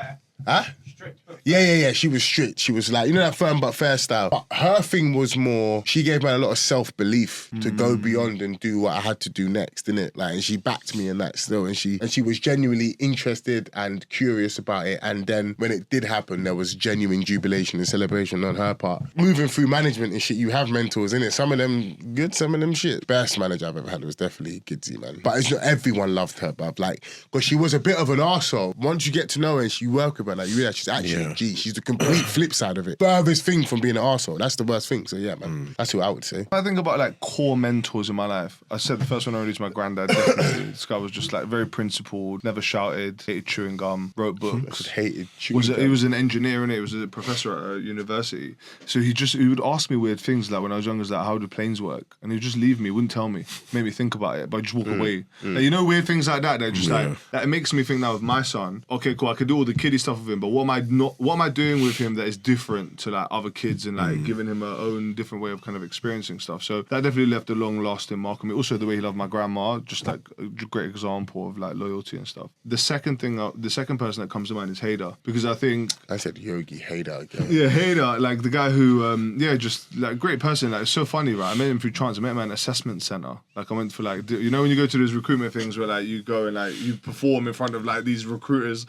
Huh? Strict. Yeah. She was strict. She was like, you know, that firm but fair style. But her thing was more, she gave me a lot of self-belief to go beyond and do what I had to do next, innit? Like, and she backed me in that still. And she was genuinely interested and curious about it. And then when it did happen, there was genuine jubilation and celebration on her part. Moving through management and shit, you have mentors, innit? Some of them good, some of them shit. Best manager I've ever had was definitely Gidsy, man. But it's not everyone loved her, bruv. Like, because she was a bit of an arsehole. Once you get to know her and you work with her, like, you realize she's actually a G. She's the complete flip side of it. Furthest thing from being an arsehole. That's the worst thing. So yeah, man. That's what I would say. I think about like core mentors in my life. I said the first one I really is my granddad. Definitely. This guy was just like very principled, never shouted, hated chewing gum, wrote books. Hated chewing gum. He was an engineer and he was a professor at a university. So he would ask me weird things like when I was younger, like how do planes work? And he'd just leave me, wouldn't tell me, make me think about it, but I'd just walk away. Like, you know, weird things like that. That just like that it makes me think now with my son. Okay, cool. I could do all the kiddie stuff with him, but what am I doing with him that is different to like other kids and like giving him a own different way of kind of experiencing stuff? So that definitely left a long lasting mark on me. Also the way he loved my grandma, just like a great example of like loyalty and stuff. The second person that comes to mind is Hader, because I think I said Yogi Hader again. Yeah, Hader, like the guy who just like great person. Like it's so funny, right? I met him through chance. I met him at an assessment center. Like I went for like, you know when you go to those recruitment things where like you go and like you perform in front of like these recruiters.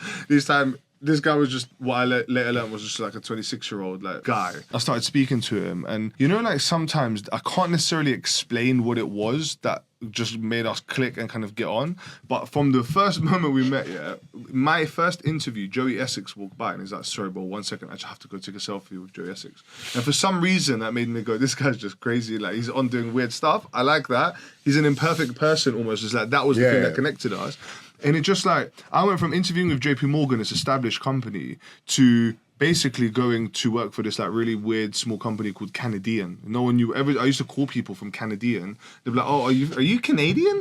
This guy was just, what I later learned was just like a 26-year-old like guy. I started speaking to him and you know like sometimes I can't necessarily explain what it was that just made us click and kind of get on. But from the first moment we met, my first interview, Joey Essex walked by and he's like, sorry bro, 1 second, I just have to go take a selfie with Joey Essex. And for some reason that made me go, this guy's just crazy. Like he's on doing weird stuff. I like that. He's an imperfect person almost. It's like that was the thing that connected us. And it just like, I went from interviewing with JP Morgan, this established company, to basically going to work for this like really weird small company called Canadian. No one knew. I used to call people from Canadian. They'd be like, "Oh, are you Canadian?"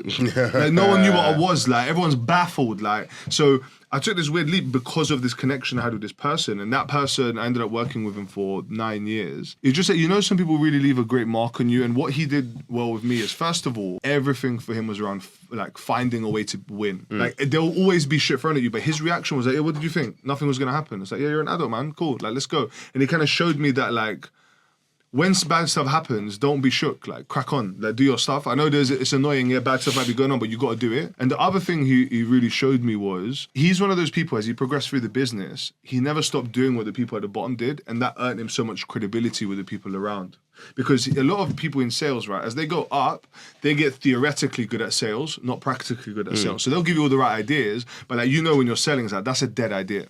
Like no one knew what I was. Like everyone's baffled. Like so. I took this weird leap because of this connection I had with this person. And that person, I ended up working with him for 9 years. It's just that, you know, some people really leave a great mark on you. And what he did well with me is, first of all, everything for him was around like finding a way to win. Like there'll always be shit thrown at you. But his reaction was like, "Yeah, what did you think? Nothing was going to happen." It's like, "Yeah, you're an adult, man. Cool. Like, let's go." And he kind of showed me that like, when bad stuff happens, don't be shook. Like, crack on. Like, do your stuff. I know it's annoying. Yeah, bad stuff might be going on, but you got to do it. And the other thing he really showed me was, he's one of those people, as he progressed through the business, he never stopped doing what the people at the bottom did. And that earned him so much credibility with the people around. Because a lot of people in sales, right, as they go up, they get theoretically good at sales, not practically good at sales. So they'll give you all the right ideas, but like, you know, when you're selling, it's like, that's a dead idea.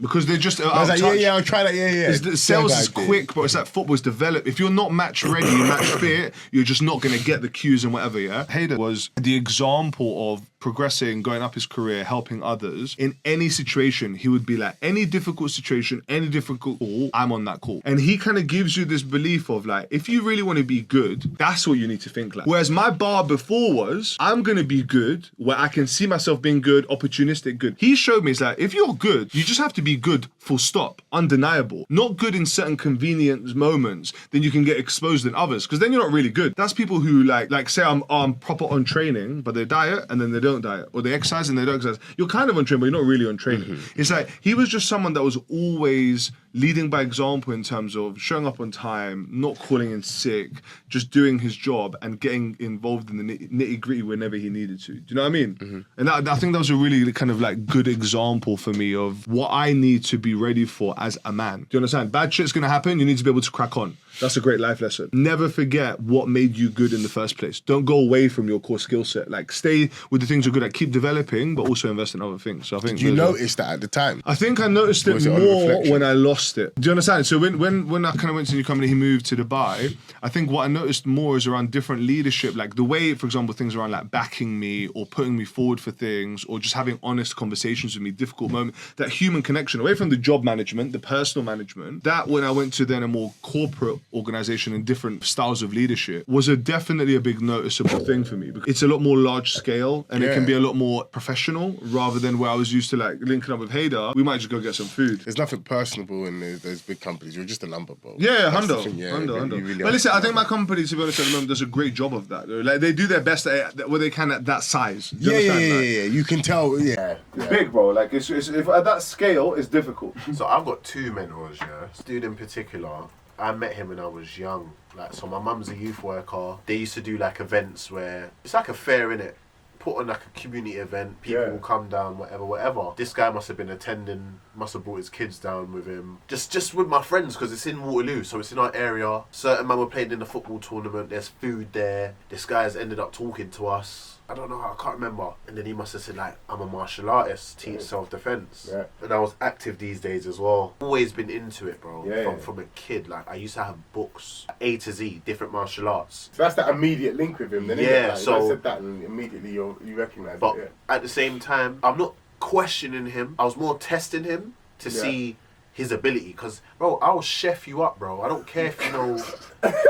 Because they're just I was like, yeah, I'll try that, Sales is quick, but it's like football's developed. If you're not match ready, match fit, you're just not going to get the cues and whatever, yeah? Hayden was the example of progressing, going up his career, helping others. In any situation, he would be like, any difficult situation, any difficult call, I'm on that call. And he kind of gives you this belief of like, if you really want to be good, that's what you need to think like. Whereas my bar before was, I'm going to be good, where I can see myself being good, opportunistic good. He showed me, it's like, if you're good, you just have to be good, full stop, undeniable. Not good in certain convenient moments, then you can get exposed in others, because then you're not really good. That's people who like say I'm proper on training, but they diet and then they don't diet, or they exercise and they don't exercise. You're kind of on training, but you're not really on training. It's like, he was just someone that was always leading by example in terms of showing up on time, not calling in sick, just doing his job and getting involved in the nitty gritty whenever he needed to. Do you know what I mean? And I think that was a really kind of like good example for me of what I need to be ready for as a man. Do you understand? Bad shit's gonna happen, you need to be able to crack on. That's a great life lesson. Never forget what made you good in the first place. Don't go away from your core skill set. Like, stay with the things you're good at, keep developing, but also invest in other things. So I think. Did you notice that at the time? I think I noticed it more when I lost it. Do you understand? So when I kind of went to the new company, he moved to Dubai. I think what I noticed more is around different leadership, like the way, for example, things around like backing me or putting me forward for things, or just having honest conversations with me, difficult moments, that human connection, away from the job management, the personal management. That when I went to then a more corporate organization and different styles of leadership was definitely a big noticeable thing for me, because it's a lot more large scale and it can be a lot more professional, rather than where I was used to like linking up with Hader. We might just go get some food. There's nothing personable in those big companies. You're just a number, bro. Yeah, That's the Hundo. thing, Hundo. really But listen, I think my company, to be honest, at the moment, does a great job of that. Like, they do their best at what they can at that size. Do you understand? Yeah. You can tell. Yeah. It's big, bro. Like, it's if at that scale, it's difficult. So I've got two mentors, yeah. This dude in particular, I met him when I was young. Like, so my mum's a youth worker. They used to do like events where it's like a fair, innit? Put on like a community event, people will come down, whatever. This guy must have been attending, must have brought his kids down with him. Just with my friends, because it's in Waterloo, so it's in our area. Certain man were playing in the football tournament, there's food there. This guy has ended up talking to us. I don't know how, I can't remember. And then he must have said like, I'm a martial artist, teach self-defense. Yeah. And I was active these days as well. Always been into it, bro. From a kid. Like, I used to have books, A to Z, different martial arts. So that's that immediate link with him, then, isn't it? Like, so I said that and immediately you recognise it. But at the same time, I'm not questioning him. I was more testing him to see his ability. Because, bro, I'll chef you up, bro. I don't care if you know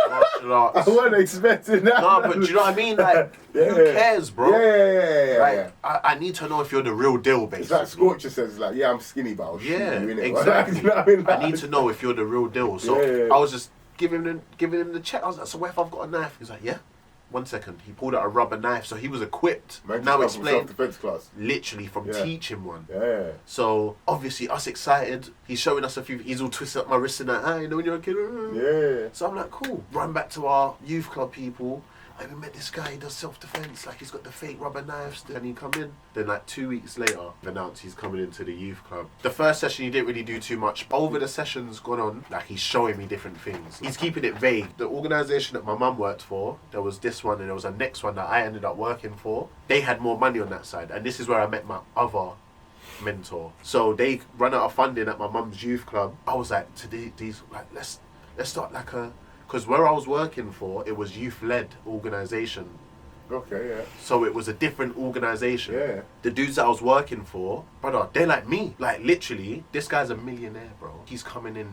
martial arts. I wasn't expecting that. No, but do you know what I mean? Like, who cares, bro? Yeah. I need to know if you're the real deal, basically. It's like Scorcher says, like, yeah, I'm skinny, but I'll shoot you, innit? Exactly. You know what I mean? Like, I need to know if you're the real deal. So I was just giving him the check. I was like, so what if I've got a knife? He was like, yeah. 1 second. He pulled out a rubber knife, so he was equipped. Now explain. Self-defense class. Literally from teaching one. Yeah. So obviously us excited. He's showing us a few. He's all twisted up my wrist and that. You know when you're a kid. Yeah. So I'm like, cool. Run back to our youth club people. I even met this guy, he does self-defense, like he's got the fake rubber knives, and he come in. Then like 2 weeks later, announced he's coming into the youth club. The first session he didn't really do too much. Over the sessions gone on, like he's showing me different things. He's keeping it vague. The organisation that my mum worked for, there was this one and there was a next one that I ended up working for. They had more money on that side, and this is where I met my other mentor. So they run out of funding at my mum's youth club. I was like, let's start like a... Because where I was working for, it was youth-led organisation. Okay, yeah. So it was a different organisation. Yeah. The dudes that I was working for, brother, they're like me. Like literally, this guy's a millionaire, bro. He's coming in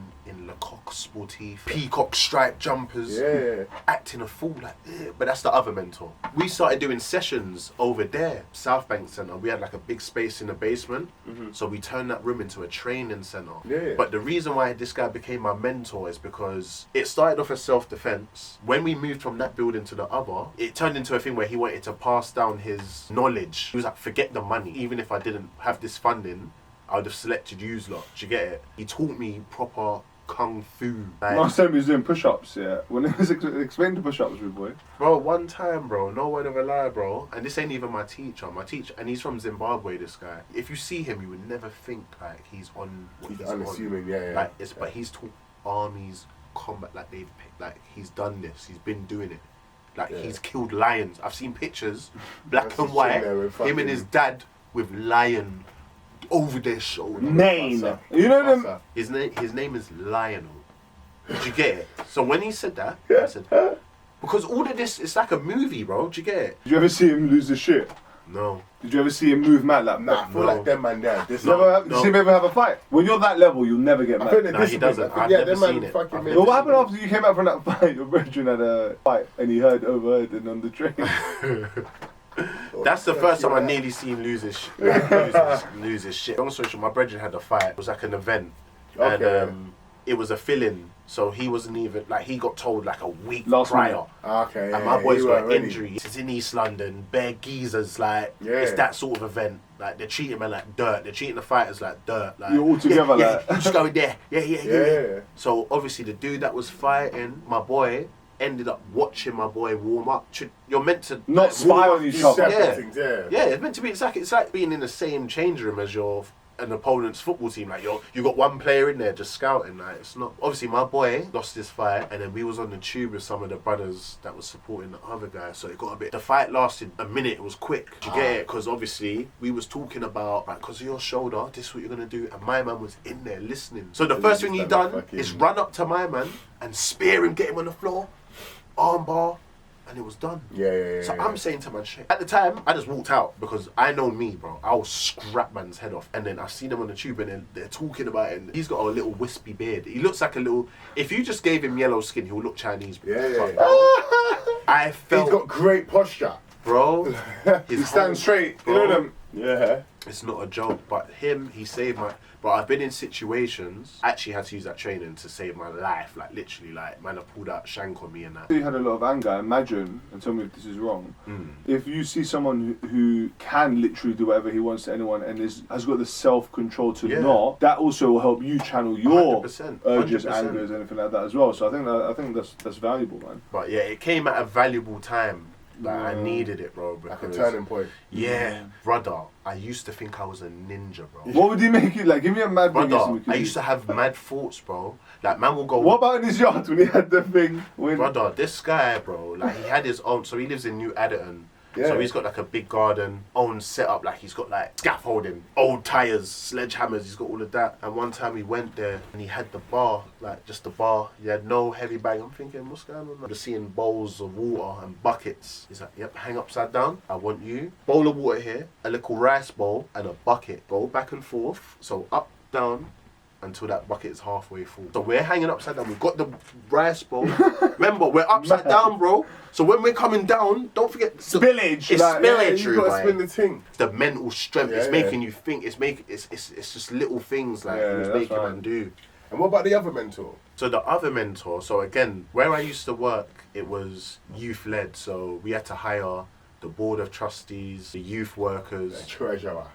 Lecoq sportif, peacock striped jumpers, Yeah. acting a fool like. "Ugh." But that's the other mentor. We started doing sessions over there, South Bank Centre. We had like a big space in the basement, so we turned that room into a training centre. Yeah. But the reason why this guy became my mentor is because it started off as self-defense. When we moved from that building to the other, it turned into a thing where he wanted to pass down his knowledge. He was like, forget the money. Even if I didn't have this funding, I would have selected you lot. Do you get it? He taught me proper kung fu. Like, Last time he was doing push-ups, yeah. When he was explaining the push-ups, rude boy. bro, one time, bro, no word of a lie, bro. And this ain't even my teacher, and he's from Zimbabwe, this guy. If you see him, you would never think, like, he's on what he's unassuming, on. yeah. Like, but he's taught armies, combat, like, he's done this, he's been doing it. Like, he's killed lions. I've seen pictures, black and white, him and his dad with lion over their shoulder. Maine. You know them? His name is Lionel. Did you get it? So when he said that, I said, because all of this, it's like a movie, bro. Do you get it? Did you ever see him lose his shit? No. Did you ever see him move mad like Nah, I feel No. like them man there. This Did you see him ever have a fight? When you're that level, you'll never get I mad. think they're Nah, he disciplined. doesn't. I think, I've yeah, never them man seen it. fucking I've made Well, what happened disciplined. after you came out from that fight? Your brethren had a fight and he overheard and on the train. That's the first time I nearly seen lose his shit. Long story short, my brethren had a fight. It was like an event, Okay. and it was a fill-in. So he wasn't even like he got told like a week Last prior. minute. Okay. And my boys you got weren't an ready. injury. It's in East London, bare geezers, like it's Yeah. that sort of event. Like they're treating men like dirt. They're treating the fighters like dirt. Like You're all together, yeah, like- you just go in there. Yeah. Yeah. So obviously the dude that was fighting my boy ended up watching my boy warm up. You're meant to Not like, spy warm on up each these other. Separate Yeah. things, yeah. Yeah, it's meant to be. It's like being in the same change room as an opponent's football team. Like you got one player in there just scouting. Like it's not. Obviously, my boy lost this fight, and then we was on the tube with some of the brothers that was supporting the other guy. So it got a bit. The fight lasted a minute. It was quick. Do you get it? Because obviously we was talking about like, because of your shoulder, this is what you're gonna do, and my man was in there listening. So the first thing he done is run up to my man and spear him, get him on the floor, armbar. And it was done. Yeah. So I'm saying to man, shit. At the time, I just walked out because I know me, bro. I'll scrap man's head off. And then I seen him on the tube and then they're talking about it. And he's got a little wispy beard. He looks like a little. If you just gave him yellow skin, he'll look Chinese. Bro. Yeah. I felt, He's got great posture. bro. He His stands straight. You know them? Yeah. It's not a joke, but he saved my. But I've been in situations. I actually had to use that training to save my life. Like literally, like man, I pulled out shank on me and that. You had a lot of anger. Imagine, and tell me if this is wrong, if you see someone who can literally do whatever he wants to anyone and has got the self-control to Yeah. not, that also will help you channel your 100%, urges, 100%. angers, anything like that as well. So I think that's valuable, man. But yeah, it came at a valuable time. Like I needed it, bro. Like a because- turning point. Yeah, brother. I used to think I was a ninja, bro. What would he make you like? Give me a mad thing. Brother, I used to have mad thoughts, bro. Like man will go. What about in his yard when he had the thing? When Brother, this guy, bro, like he had his own. So he lives in New Adderton. Yeah. So he's got like a big garden, own setup. Like he's got like scaffolding, old tires, sledgehammers. He's got all of that. And one time we went there and he had the bar, like just the bar. He had no heavy bag. I'm thinking, what's going on? I'm just seeing bowls of water and buckets. He's like, yep, hang upside down. I want you. Bowl of water here, a little rice bowl and a bucket. Go back and forth. So up, down, until that bucket is halfway full. So we're hanging upside down. We've got the rice bowl. Remember, we're upside down, bro. So when we're coming down, don't forget spillage. It's like, spillage, You gotta boy. spin the thing. The mental strength. Yeah, It's yeah. making you think. It's just little things like Yeah, it's that's making right. man do. And what about the other mentor? So the other mentor. So again, where I used to work, it was youth led. So we had to hire the board of trustees, the youth workers. Treasurer.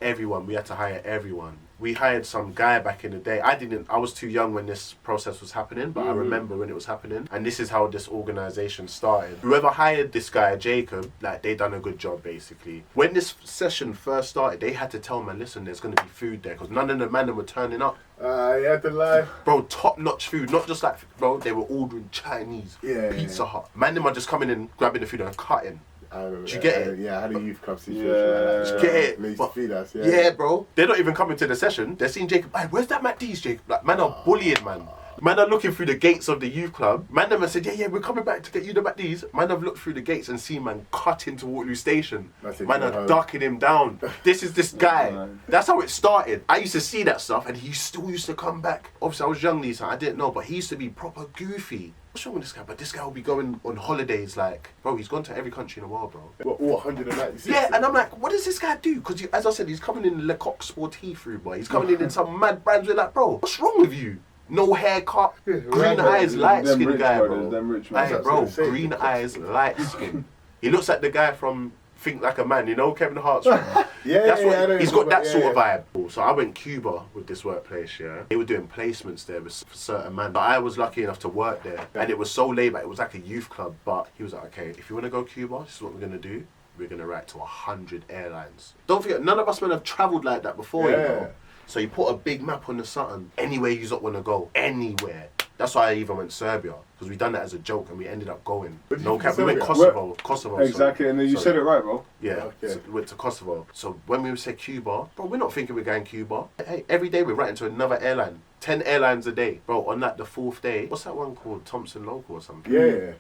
Everyone. We had to hire everyone. We hired some guy back in the day. I was too young when this process was happening, but I remember when it was happening. And this is how this organization started. Whoever hired this guy, Jacob, like they done a good job basically. When this session first started, they had to tell man, listen, there's going to be food there because none of the men were turning up. You had to lie. Bro, top-notch food, not just like, bro, they were ordering Chinese, Yeah. Pizza Hut. Man, them are just coming in, grabbing the food and cutting. I remember Do you that. get it? Yeah, I had a youth club situation Yeah. like that. Get it? They used to But- feed us, Yeah, bro. They're not even coming to the session. They're seeing Jacob. Hey, where's that Mac D's, Jacob? Like, man are bullying, man. Man are looking through the gates of the youth club. Man them said, yeah, we're coming back to get you the back these. Man have looked through the gates and seen man cut into Waterloo Station. Man are ducking him down. This is this guy. That's how it started. I used to see that stuff and he still used to come back. Obviously I was young these times, I didn't know, but he used to be proper goofy. What's wrong with this guy? But this guy will be going on holidays like, bro, he's gone to every country in the world, bro. What, all 196? Yeah, and I'm like, what does this guy do? Because as I said, he's coming in Lecoq Sportif through, boy. He's coming in some mad brands. We're like, bro, what's wrong with you? No haircut, green eyes, light skin guy, bro. Hey, bro, green eyes, light skin. He looks like the guy from Think Like a Man, you know, Kevin Hart's from. He's got that sort of vibe. So I went Cuba with this workplace, yeah. They were doing placements there with certain man. But I was lucky enough to work there. And it was so laid back, it was like a youth club. But he was like, okay, if you want to go Cuba, this is what we're going to do. We're going to write to 100 airlines. Don't forget, none of us men have travelled like that before, you know. So you put a big map on the Sutton, anywhere you don't want to go, anywhere. That's why I even went Serbia, because we done that as a joke and we ended up going. No cap, we went Kosovo. Exactly, and then you said it right, bro. Yeah, so we went to Kosovo. So when we said Cuba, bro, we're not thinking we're going Cuba. Hey, every day we're writing to another airline. 10 airlines a day. Bro, on like the 4th day, what's that one called? Thompson Local or something? Yeah.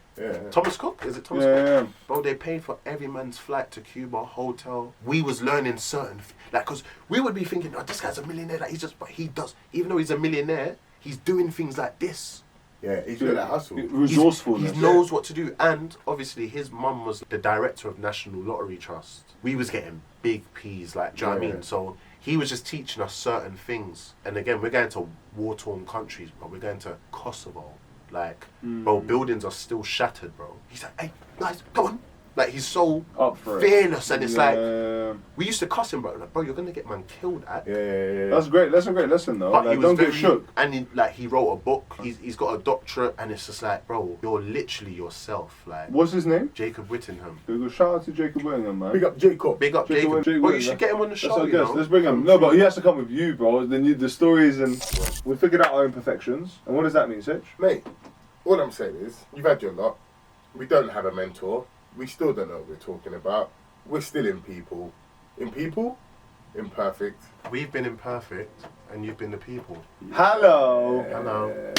Thomas Cook? Is it Thomas Cook? Yeah. Bro, they paid for every man's flight to Cuba, hotel. We was learning certain, like, because we would be thinking, oh, this guy's a millionaire. Like, but he does, even though he's a millionaire, he's doing things like this. Yeah, he's doing that hustle. Resourcefulness. He knows what to do. And obviously his mum was the director of National Lottery Trust. We was getting big P's, like, do you know what I mean? So he was just teaching us certain things. And again, we're going to war-torn countries, bro. We're going to Kosovo. Like, bro, buildings are still shattered, bro. He's like, hey, guys, come on. Like, he's so fearless, and it's like, we used to cuss him, bro. Like, bro, you're gonna get man killed at. That's great. That's a great lesson, though. But like, he was don't get shook. And he wrote a book. He's got a doctorate, and it's just like, bro, you're literally yourself. Like, what's his name? Jacob Whittingham. Shout out to Jacob Whittingham, man. Big up Jacob. Big up Jacob. Bro, you should get him on the show. You know? Let's bring him. No, but he has to come with you, bro. Then the stories, and we figured out our imperfections. And what does that mean, Sitch? Mate, all I'm saying is, you've had your lot. We don't have a mentor. We still don't know what we're talking about. We're still in people. In people? Imperfect. We've been imperfect, and you've been the people. Hello. Hello.